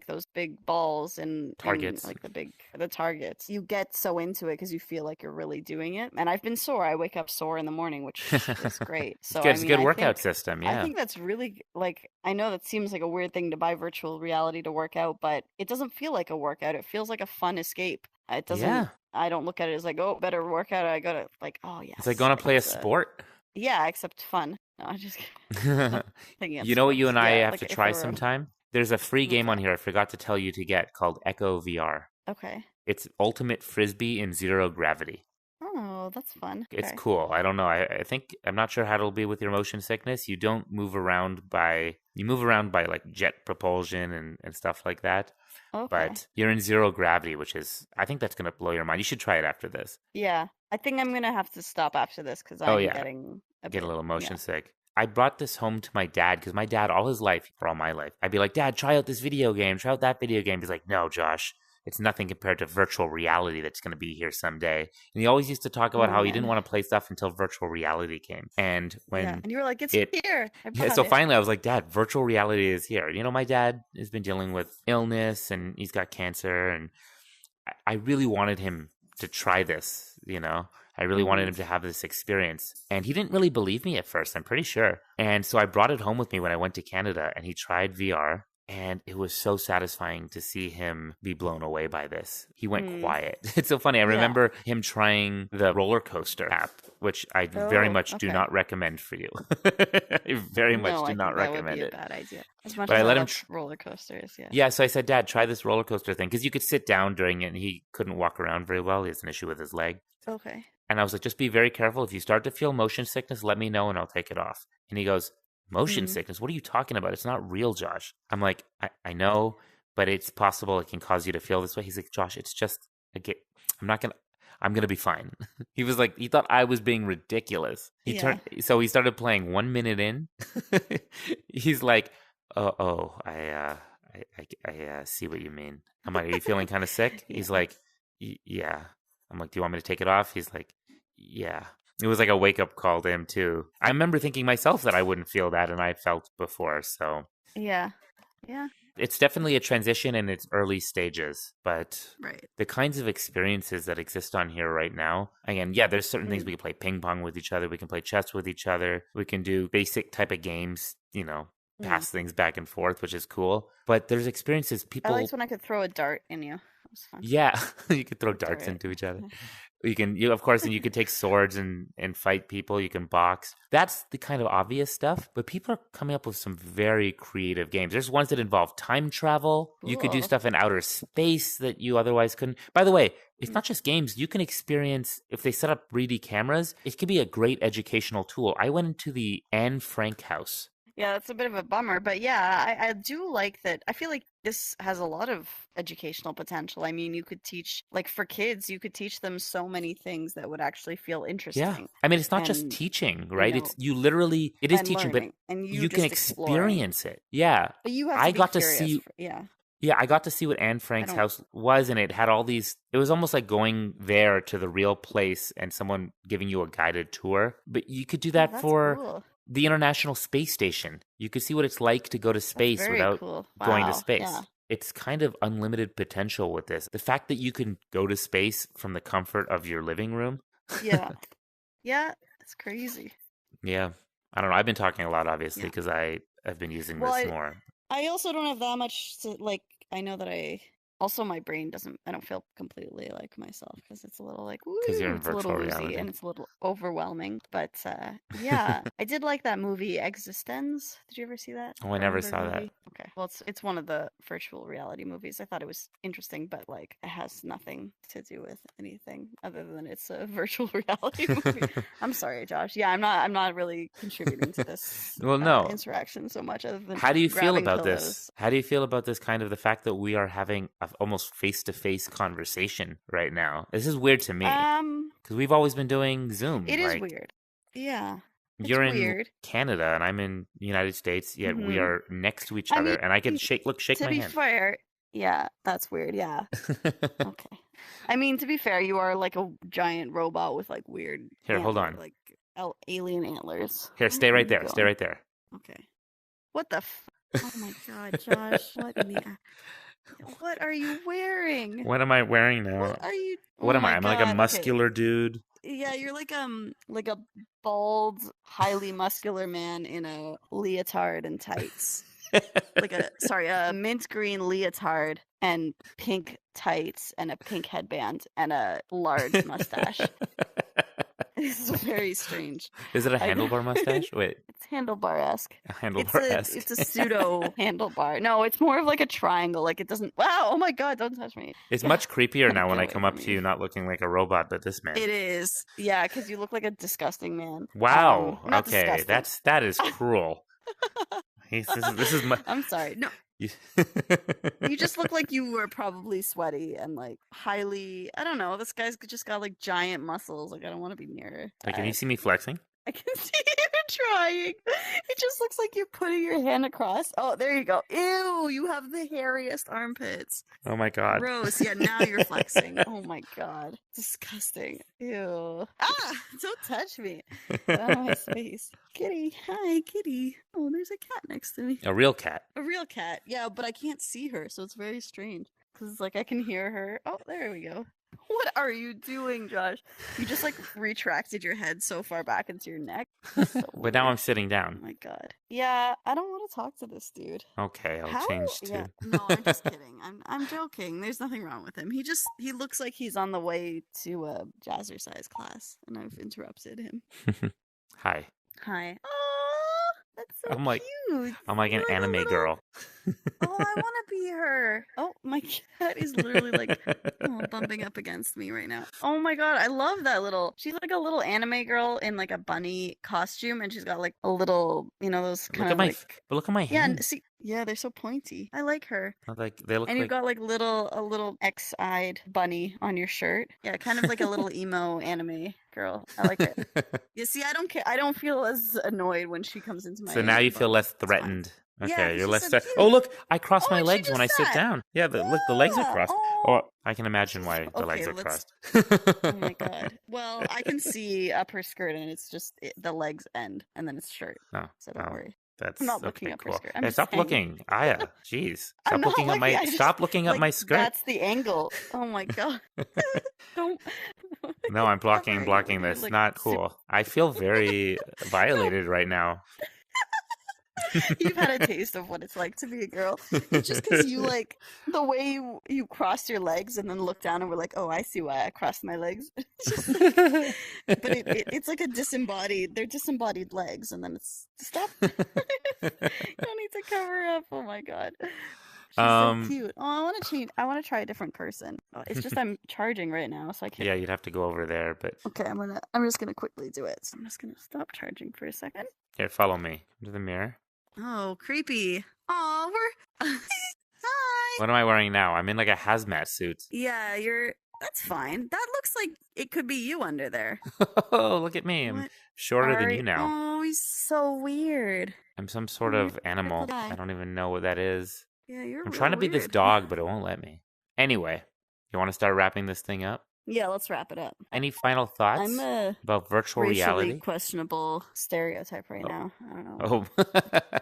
those big balls and targets, the targets. You get so into it because you feel like you're really doing it. And I've been sore. I wake up sore in the morning, which is great. So it's a good workout system. Yeah, I think that's really I know that seems like a weird thing to buy virtual reality to work out, but it doesn't feel like a workout. It feels like a fun escape. It doesn't. Yeah. I don't look at it as oh, better workout. I gotta oh yeah. It's like going to play a sport. Yeah, except fun. No, I just. You know what you and I have to try sometime? There's a free game on here I forgot to tell you to get called Echo VR. Okay. It's ultimate frisbee in zero gravity. Oh, that's fun. It's cool. I don't know. I'm not sure how it'll be with your motion sickness. You don't move around by jet propulsion and stuff like that. Okay. But you're in zero gravity, I think that's going to blow your mind. You should try it after this. Yeah. I think I'm going to have to stop after this because I'm getting a little motion sick. I brought this home to my dad because my dad, all my life, I'd be like, Dad, try out this video game, try out that video game. He's like, no, Josh, it's nothing compared to virtual reality that's going to be here someday. And he always used to talk about Oh, how he didn't man. want to play stuff until virtual reality came. And Yeah. when And you were like, it's it here. I yeah, bought so it. finally I was like, Dad, virtual reality is here. You know, my dad has been dealing with illness and he's got cancer, and I really wanted him to try this, you know. I really wanted him to have this experience. And he didn't really believe me at first, I'm pretty sure. And so I brought it home with me when I went to Canada, and he tried VR. And it was so satisfying to see him be blown away by this. He went quiet. It's so funny. I remember him trying the roller coaster app, which I very much do not recommend for you. I very much do not recommend it. That would be a bad idea. As much But as I I let him love roller coasters, yeah. Yeah, so I said, Dad, try this roller coaster thing. Because you could sit down during it, and he couldn't walk around very well. He has an issue with his leg. Okay. And I was like, just be very careful. If you start to feel motion sickness, let me know and I'll take it off. And he goes, motion sickness? What are you talking about? It's not real, Josh. I'm like, I know, but it's possible it can cause you to feel this way. He's like, Josh, it's just, I'm going to be fine. He was like, he thought I was being ridiculous. So he started playing 1 minute in. He's like, I see what you mean. I'm like, are you feeling kind of sick? He's like, yeah. I'm like, do you want me to take it off? He's like, yeah. It was like a wake-up call to him, too. I remember thinking myself that I wouldn't feel that, and I felt before, so. Yeah. It's definitely a transition in its early stages, but the kinds of experiences that exist on here right now, again, yeah, there's certain things we can play ping pong with each other, we can play chess with each other, we can do basic type of games, you know, pass things back and forth, which is cool. But there's experiences people. I liked when I could throw a dart in you. It was fun. Yeah, you could throw darts into each other. Of course, and you could take swords and fight people. You can box. That's the kind of obvious stuff. But people are coming up with some very creative games. There's ones that involve time travel. Cool. You could do stuff in outer space that you otherwise couldn't. By the way, it's not just games. You can experience, if they set up 3D cameras, it can be a great educational tool. I went into the Anne Frank house. Yeah, that's a bit of a bummer, but yeah, I do like that. I feel like this has a lot of educational potential. I mean, you could teach, like for kids, you could teach them so many things that would actually feel interesting. Yeah, I mean, it's not just teaching, right? It is teaching, learning, but and you can experience it. Yeah, but you have to be curious. Yeah, I got to see what Anne Frank's house was, and it had all these. It was almost like going there to the real place and someone giving you a guided tour. But you could do that for the International Space Station. You could see what it's like to go to space without going to space. Yeah. It's kind of unlimited potential with this. The fact that you can go to space from the comfort of your living room. Yeah, it's crazy. Yeah, I don't know. I've been talking a lot, obviously, because I've been using this more. I also don't have that much to, like, I know that my brain I don't feel completely like myself because it's a little like, because you're in virtual reality and it's a little overwhelming. But yeah, I did like that movie Existenz. Did you ever see that? Oh, I never saw that. Okay, well, it's one of the virtual reality movies. I thought it was interesting, but like it has nothing to do with anything other than it's a virtual reality movie. I'm sorry, Josh. Yeah, I'm not really contributing to this. Interaction so much. Other than how do you feel about pillows. This? How do you feel about this kind of the fact that we are having almost face-to-face conversation right now? This is weird to me because we've always been doing Zoom. It is weird. Yeah. You're in Canada and I'm in the United States, yet we are next to each other, and I can shake my hand. To be fair, yeah, that's weird. Yeah. Okay. I mean, to be fair, you are like a giant robot with like weird. Hold on. Like alien antlers. Here, stay right there. Stay right there. Okay. What the? Oh my God, Josh! What are you wearing? What am I wearing now? What are you? What am I? I'm like a muscular dude. Yeah, you're like a bald, highly muscular man in a leotard and tights. a mint green leotard and pink tights and a pink headband and a large mustache. This is very strange. Is it a handlebar mustache? Wait. It's handlebar-esque. Handlebar-esque. It's a pseudo handlebar. No, it's more of like a triangle. Like it doesn't. Wow! Oh my God! Don't touch me. It's much creepier now when I come up to you, not looking like a robot, but this man. It is. Yeah, because you look like a disgusting man. Wow. Okay, that is cruel. This is. I'm sorry. No. You just look like you were probably sweaty and like highly. I don't know. This guy's just got like giant muscles. Like I don't want to be near. Like, can you see me flexing? I can see you trying. It just looks like you're putting your hand across. Oh, there you go. Ew, you have the hairiest armpits. Oh my God. Gross. Yeah, now you're flexing. Oh my God. Disgusting. Ew. Ah, don't touch me. Out of my space. Kitty. Hi, kitty. Oh, there's a cat next to me. A real cat. A real cat. Yeah, but I can't see her, so it's very strange. Because, like, I can hear her. Oh, there we go. What are you doing, Josh? You just, like, retracted your head so far back into your neck. So But now I'm sitting down. Oh my God. Yeah, I don't want to talk to this dude. Okay, I'll change to... Yeah. No, I'm just kidding. I'm joking. There's nothing wrong with him. He looks like he's on the way to a jazzercise class, and I've interrupted him. Hi. Hi. Oh, that's so cute. I'm like an anime girl. Oh, I want to be her. Oh, my cat is literally like bumping up against me right now. Oh my God, I love that little. She's like a little anime girl in like a bunny costume, and she's got like a little, those kind of like. But look at my Yeah, hands. see, yeah, they're so pointy. I like her. Like they look. And you've got like a little X-eyed bunny on your shirt. Yeah, kind of like a little emo anime girl. I like it. You see, I don't care. I don't feel as annoyed when she comes into my. So now you feel less threatened. Okay, yeah, you're less. Oh, look! I cross my legs when I sit down. Yeah, look, the legs are crossed. Oh, I can imagine why the legs are crossed. Oh my God. Well, I can see up her skirt, and it's just the legs end, and then it's shirt. Oh, so don't worry. That's I'm not looking up her skirt. Hey, stop looking, Aya. Jeez, stop looking at my. Stop looking at my skirt. That's the angle. Oh my God. Don't. No, I'm blocking this. Not cool. I feel very violated right now. You've had a taste of what it's like to be a girl. It's just because you like the way you cross your legs and then look down and we're like, oh, I see why I crossed my legs. But it's like they're disembodied legs, and then it's stop. You don't need to cover up. Oh my God. She's so cute. Oh, I want to change. I want to try a different person. Oh, it's just I'm charging right now, so I can't. Yeah, you'd have to go over there, but. Okay, I'm just gonna quickly do it. So I'm just gonna stop charging for a second. Here, follow me into the mirror. Oh, creepy. Oh, we're. Hi. What am I wearing now? I'm in like a hazmat suit. Yeah, that's fine. That looks like it could be you under there. Oh, look at me. I'm shorter than you now. Oh, he's so weird. I'm some sort of animal. I don't even know what that is. Yeah, I'm trying to be this dog, but it won't let me. Anyway, you want to start wrapping this thing up? Yeah, let's wrap it up. Any final thoughts about virtual reality? Questionable stereotype right now. I don't know. Oh.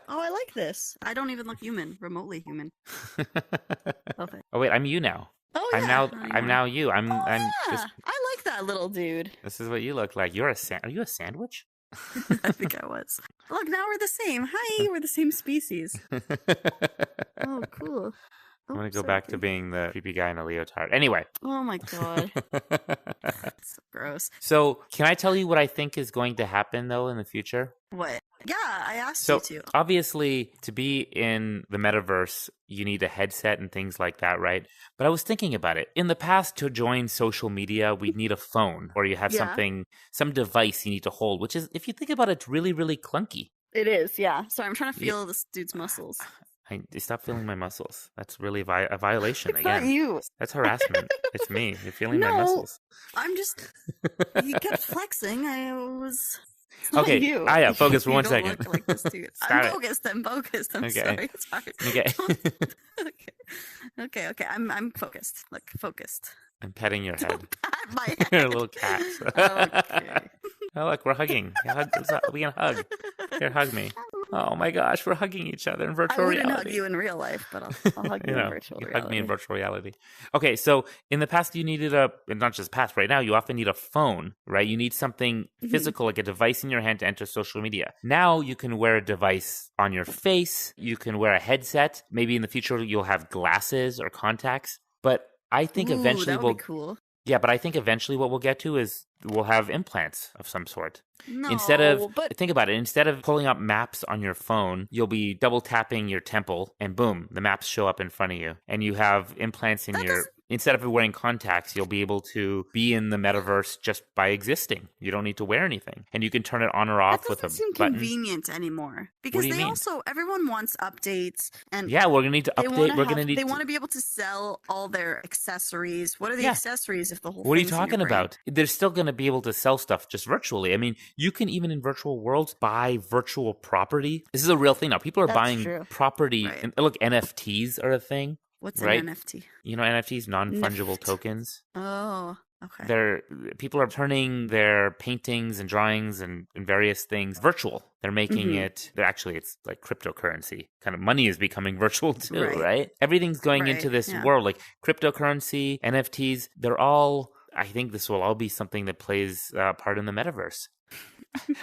Oh, I like this. I don't even look human, remotely human. Okay. Oh wait, I'm you now. Oh yeah. I'm now you. I'm I like that little dude. This is what you look like. Are you a sandwich? I think I was. Look, now we're the same. Hi, we're the same species. Oh, cool. I'm going to go back to being the creepy guy in a leotard. Anyway. Oh my God. That's so gross. So, can I tell you what I think is going to happen, though, in the future? What? Yeah, I asked you to. Obviously, to be in the metaverse, you need a headset and things like that, right? But I was thinking about it. In the past, to join social media, we'd need a phone, or you have some device you need to hold, which is, if you think about it, it's really, really clunky. It is, yeah. Sorry, I'm trying to feel this dude's muscles. Stop feeling my muscles. That's really a violation. It's again. Not you. That's harassment. It's me. You're feeling my muscles. I'm just. You kept flexing. I was. Okay. You. Aya, focus for 1 second. Look like this dude. I'm focused. I'm sorry. It's hard. Okay. Okay. I'm focused. Look, focused. I'm petting your head. Don't pat my head. You're a little cat. Okay. Oh, look, we're hugging. We can hug. Here, hug me. Oh my gosh, we're hugging each other in virtual reality. I wouldn't hug you in real life, but I'll hug you in virtual reality. Hug me in virtual reality. Okay, so in the past, you needed not just past, right now, you often need a phone, right? You need something physical, like a device in your hand to enter social media. Now you can wear a device on your face. You can wear a headset. Maybe in the future, you'll have glasses or contacts. But I think eventually that would be cool. Yeah, but I think eventually what we'll get to is we'll have implants of some sort. No, Think about it. Instead of pulling up maps on your phone, you'll be double tapping your temple and boom, the maps show up in front of you. And you have implants in instead of wearing contacts, you'll be able to be in the metaverse just by existing. You don't need to wear anything. And you can turn it on or off with a button. That doesn't seem convenient anymore. Because What do you mean? everyone wants updates. And yeah, we're going to need to update. They want to be able to sell all their accessories. What are the accessories if the whole What are you thing's in talking your brain? about? They're still going to be able to sell stuff just virtually. I mean, you can even in virtual worlds buy virtual property. This is a real thing now. People are buying property. Right. And look, NFTs are a thing. What's right? an NFT? You know, NFTs, non-fungible tokens. Oh, okay. People are turning their paintings and drawings and various things virtual. They're making it. It's like cryptocurrency. Kind of money is becoming virtual too, right? Everything's going into this world, like cryptocurrency, NFTs. They're all. I think this will all be something that plays part in the metaverse.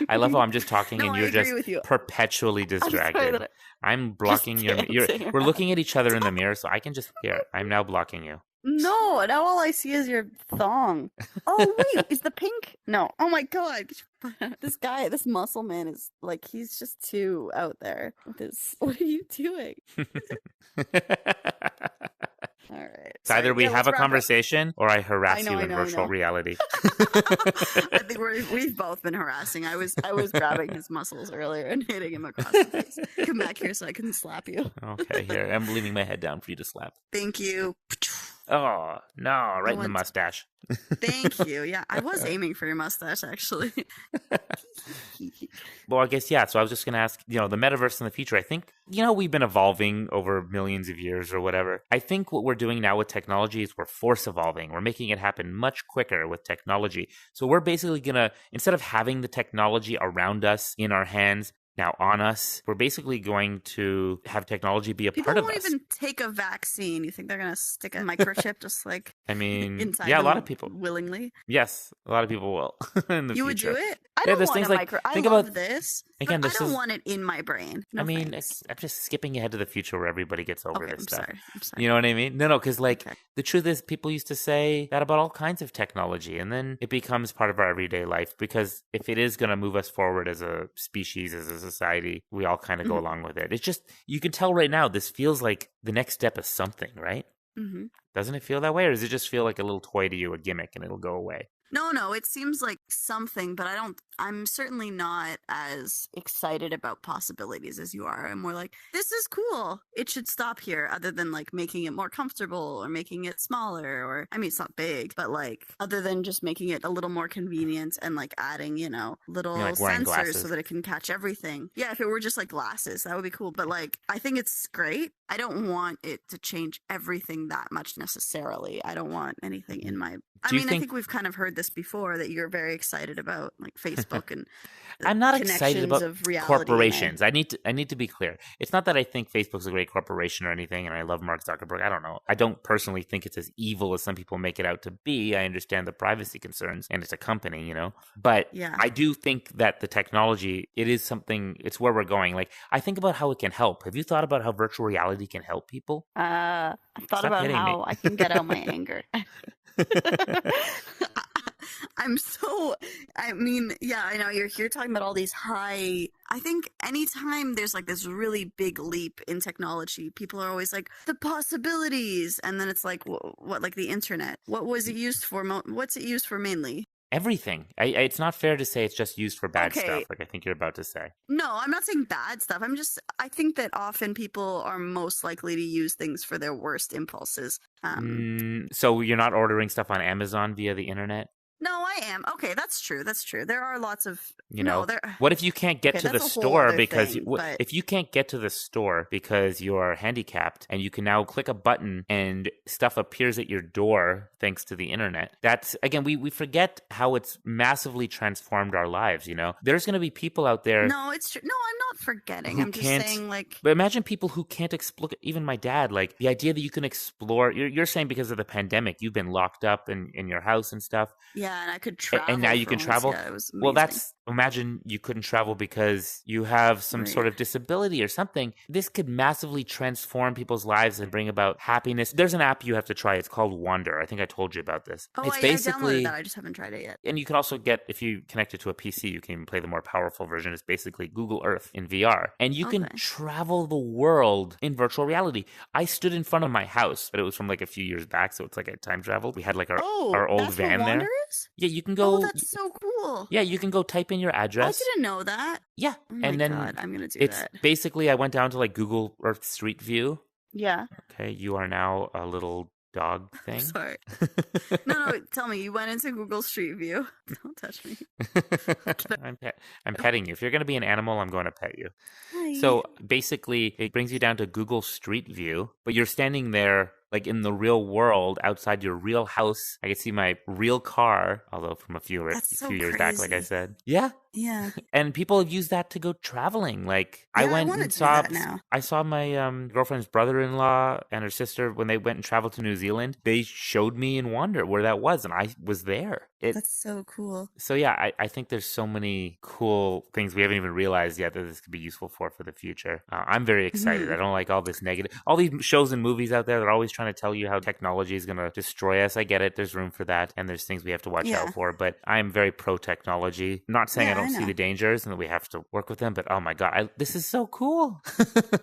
I love how I'm just talking and you're just perpetually distracted. I'm blocking we're looking at each other in the mirror, so I can just hear. I'm now blocking you. No, now all I see is your thong. Oh wait, is the pink? No. Oh my god. This muscle man is like, he's just too out there with his. What are you doing? All right. It's either we have a conversation or I harass you in virtual reality. I think we've both been harassing. I was grabbing his muscles earlier and hitting him across the face. Come back here so I can slap you. Okay, here. I'm leaving my head down for you to slap. Thank you. Oh, no, right in the mustache. Thank you. Yeah, I was aiming for your mustache, actually. Well, I guess, so I was just going to ask, the metaverse in the future, I think, we've been evolving over millions of years or whatever. I think what we're doing now with technology is we're force evolving. We're making it happen much quicker with technology. So we're basically going to, instead of having the technology around us in our hands, now on us, we're basically going to have technology be a part of us. People won't even take a vaccine. You think they're going to stick a microchip just like inside a lot of people willingly? Yes, a lot of people will in the future. You would do it? I don't want a micro. I love this, again, but I don't want it in my brain. No, I'm just skipping ahead to the future where everybody gets over this stuff. I'm sorry. You know what I mean? No, because the truth is people used to say that about all kinds of technology, and then it becomes part of our everyday life, because if it is going to move us forward as a species, as a society, we all kind of go along with it. It's just, you can tell right now, this feels like the next step is something, right? Mm-hmm. Doesn't it feel that way? Or does it just feel like a little toy to you, a gimmick, and it'll go away? No, it seems like something, but I'm certainly not as excited about possibilities as you are. I'm more like, this is cool. It should stop here, other than like making it more comfortable or making it smaller, or, I mean, it's not big, but like, other than just making it a little more convenient and like adding, little sensors glasses so that it can catch everything. Yeah, if it were just like glasses, that would be cool. But like, I think it's great. I don't want it to change everything that much necessarily. I don't want anything in my... I think we've kind of heard this before, that you're very excited about like Facebook and I'm not excited about corporations. I need to be clear. It's not that I think Facebook's a great corporation or anything, and I love Mark Zuckerberg. I don't know. I don't personally think it's as evil as some people make it out to be. I understand the privacy concerns, and it's a company, But I do think that the technology, it is something, it's where we're going. Like, I think about how it can help. Have you thought about how virtual reality can help people? I thought about how I can get out my anger. I know you're talking about all these high. I think anytime there's like this really big leap in technology, people are always like, the possibilities, and then it's like, what, like the internet? What was it used for? What's it used for mainly? Everything. It's not fair to say it's just used for bad stuff, like I think you're about to say. No, I'm not saying bad stuff. I think that often people are most likely to use things for their worst impulses. So you're not ordering stuff on Amazon via the internet? No, I am. Okay, that's true. There are lots of, what if you can't get to the store because if you can't get to the store because you're handicapped, and you can now click a button and stuff appears at your door thanks to the internet? That's, again, we forget how it's massively transformed our lives. There's going to be people out there. No, it's true. No, I'm not forgetting. I'm just saying, like, but imagine people who can't explore. Even my dad, like the idea that you can explore. You're saying because of the pandemic, you've been locked up in your house and stuff. Yeah, and I could travel. And now you can travel. Yeah, it was amazing. Well, imagine you couldn't travel because you have some sort of disability or something. This could massively transform people's lives and bring about happiness. There's an app you have to try. It's called Wander. I think I told you about this. Oh, I downloaded that. I just haven't tried it yet. And you can also get, if you connect it to a PC, you can even play the more powerful version. It's basically Google Earth in in VR. And you can travel the world in virtual reality. I stood in front of my house, but it was from like a few years back, so it's like a time travel. We had like our old van there. Is? Yeah, you can go. Oh, that's so cool. Yeah, you can go type in your address. I didn't know that. Yeah. Oh my God, I'm going to do that. Basically, I went down to like Google Earth Street View. Yeah. Okay, you are now a little dog thing. Sorry. No, tell me, you went into Google Street View. Don't touch me. I'm petting you. If you're going to be an animal, I'm going to pet you. Hi. So basically, it brings you down to Google Street View, but you're standing there like in the real world outside your real house. I can see my real car, although from a few years back, like I said. Yeah. Yeah. And people have used that to go traveling. Like I went and saw my girlfriend's brother-in-law and her sister when they went and traveled to New Zealand. They showed me in wonder where that was, and I was there. That's so cool. So yeah, I think there's so many cool things we haven't even realized yet that this could be useful for the future. I'm very excited. I don't like all this negative. All these shows and movies out there, they're always trying to tell you how technology is going to destroy us. I get it. There's room for that, and there's things we have to watch out for. But I'm very pro-technology. I'm not saying I don't see the dangers and that we have to work with them, but oh my God, this is so cool.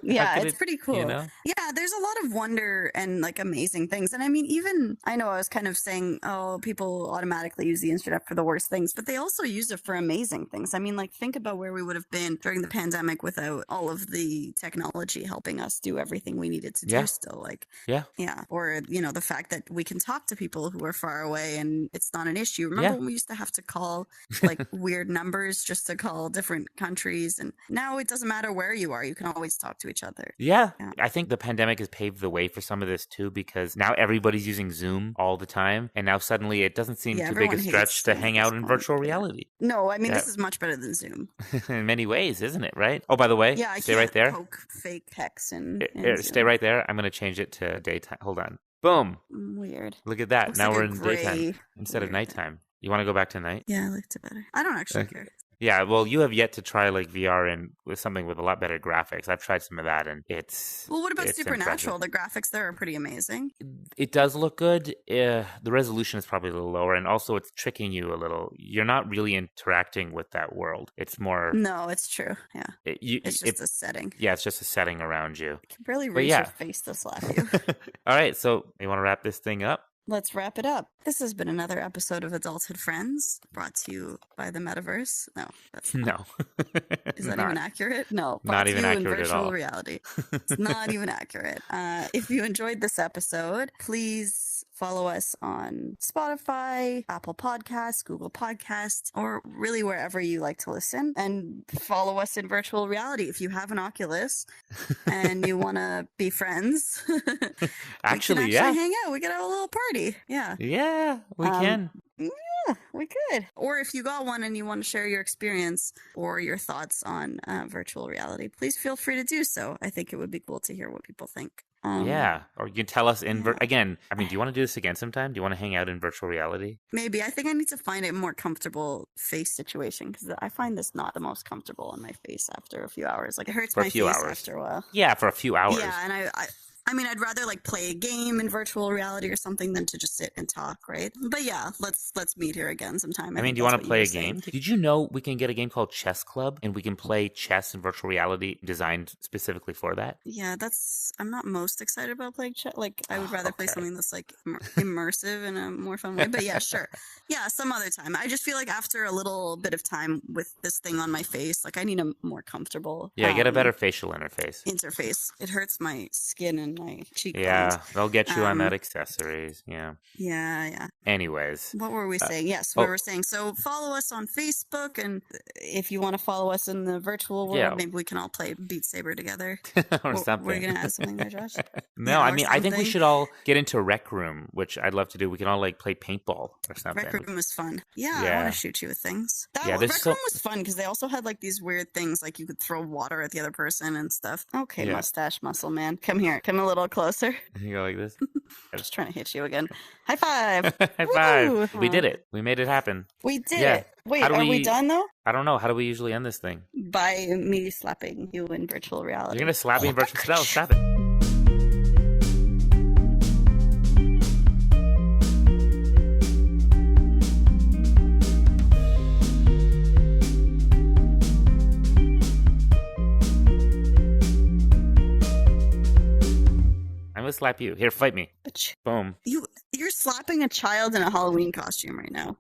Yeah, it's pretty cool. You know? Yeah, there's a lot of wonder and like amazing things. And I mean, even I know I was kind of saying, oh, people automatically use the internet for the worst things, but they also use it for amazing things. I mean, like think about where we would have been during the pandemic without all of the technology helping us do everything we needed to do still. Like, yeah. Or, you know, the fact that we can talk to people who are far away and it's not an issue. Remember when we used to have to call like weird numbers just to call different countries, and now it doesn't matter where you are, you can always talk to each other. Yeah. I think the pandemic has paved the way for some of this too, because now everybody's using Zoom all the time, and now suddenly it doesn't seem too big a stretch to hang out in virtual reality. No, I mean this is much better than Zoom in many ways, isn't it? Right? Oh, by the way, stay right there. Poke fake hex and stay right there. I'm going to change it to daytime. Hold on. Boom. Weird. Look at that. Now we're in daytime instead of nighttime. You want to go back to night? Yeah, I liked it better. I don't actually care. Yeah, well, you have yet to try like VR and with something with a lot better graphics. I've tried some of that, and it's well. What about Supernatural? The graphics there are pretty amazing. It does look good. The resolution is probably a little lower, and also it's tricking you a little. You're not really interacting with that world. It's more. No, it's true. Yeah, it's just a setting. Yeah, it's just a setting around you. I can barely reach your face to slap you. All right, so you want to wrap this thing up? Let's wrap it up. This has been another episode of Adulthood Friends, brought to you by the Metaverse. No, that's not. No. Is that even accurate? No. Not even accurate in virtual at all. Reality. It's not even accurate. If you enjoyed this episode, please follow us on Spotify, Apple Podcasts, Google Podcasts, or really wherever you like to listen. And follow us in virtual reality. If you have an Oculus and you want to be friends, actually hang out. We could have a little party. Yeah. Yeah, we can. Yeah, we could. Or if you got one and you want to share your experience or your thoughts on virtual reality, please feel free to do so. I think it would be cool to hear what people think. Yeah, or you can tell us again. I mean, do you want to do this again sometime? Do you want to hang out in virtual reality? Maybe. I think I need to find a more comfortable face situation because I find this not the most comfortable on my face after a few hours. Like it hurts my face after a while. Yeah, for a few hours. Yeah, and I mean, I'd rather like play a game in virtual reality or something than to just sit and talk, right? But yeah, let's meet here again sometime. I mean, do you want to play a game? Did you know we can get a game called Chess Club and we can play chess in virtual reality designed specifically for that? Yeah, I'm not most excited about playing chess. Like, I would rather play something that's like immersive in a more fun way. But yeah, sure. Yeah, some other time. I just feel like after a little bit of time with this thing on my face, like I need a more comfortable. Yeah, get a better facial interface. It hurts my skin and my cheekbones. Yeah, they'll get you on that accessories. Yeah. Yeah. Anyways. What were we saying? Yes, we were saying. So follow us on Facebook, and if you want to follow us in the virtual world, maybe we can all play Beat Saber together. Or something. Were you going to add something there, Josh? No, I mean, I think we should all get into Rec Room, which I'd love to do. We can all like play paintball or something. Rec Room is fun. Yeah, I want to shoot you with things. Rec Room was fun because they also had like these weird things, like you could throw water at the other person and stuff. Okay, mustache muscle man. Come here. Come a little closer. You go like this. I'm just trying to hit you again. High five. High five. We did it. We made it happen. We did it. Wait, are we done though? I don't know. How do we usually end this thing? By me slapping you in virtual reality. You're going to slap me in virtual reality? Stop it. to slap you. Here, fight me. Boom. You're slapping a child in a Halloween costume right now.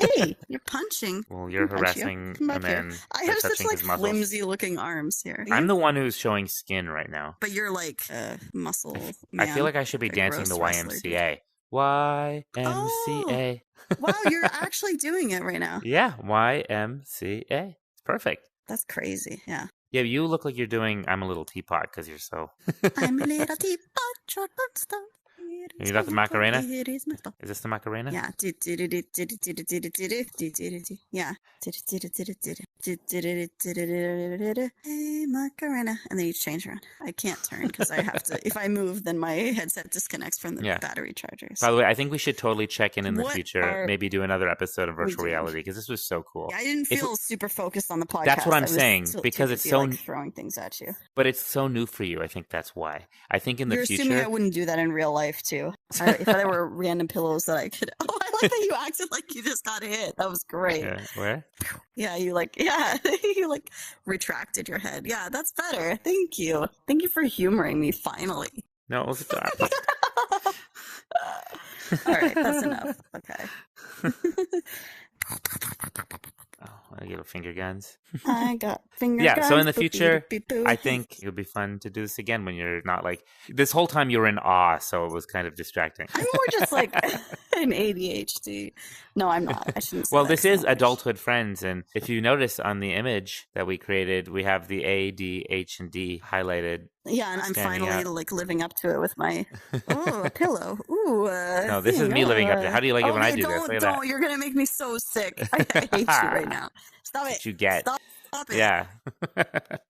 Hey, you're punching. Well, you're harassing a man. I have such like flimsy looking arms here. I'm the one who's showing skin right now. But you're like muscle man. I feel like I should be dancing the YMCA. YMCA. Oh, wow, you're actually doing it right now. Yeah, YMCA. It's perfect. That's crazy. Yeah. Yeah, you look like you're doing I'm a Little Teapot because you're so... I'm a little teapot, short but stuff. You got the Macarena? Is this the Macarena? Yeah. Yeah. Hey, Macarena. And then you change around. I can't turn because I have to. If I move, then my headset disconnects from the battery chargers. By the way, I think we should totally check in the future. Maybe do another episode of virtual reality because this was so cool. Yeah, I didn't feel super focused on the podcast. That's what I'm saying because it's so throwing things at you. But it's so new for you. I think that's why. I think in the future, you're assuming I wouldn't do that in real life too. If there were random pillows that I could. Oh, I like that you acted like you just got hit. That was great. Yeah, where? Yeah, you retracted your head. Yeah, that's better. Thank you. Thank you for humoring me finally. No, it was all right, that's enough. Okay. I get finger guns. I got finger guns. Yeah, so in the future, I think it'll be fun to do this again when you're not like... This whole time you were in awe, so it was kind of distracting. I'm more just like an ADHD. No, I'm not. I shouldn't say Well, this is Adulthood Friends, and if you notice on the image that we created, we have the A, D, H, and D highlighted. Yeah, and I'm finally like living up to it with my a pillow. Ooh. No, this is me living up to it. How do you like it when I do this? Say don't. You're gonna make me so sick. I hate you right now. Stop it. What you get. Stop it. Yeah.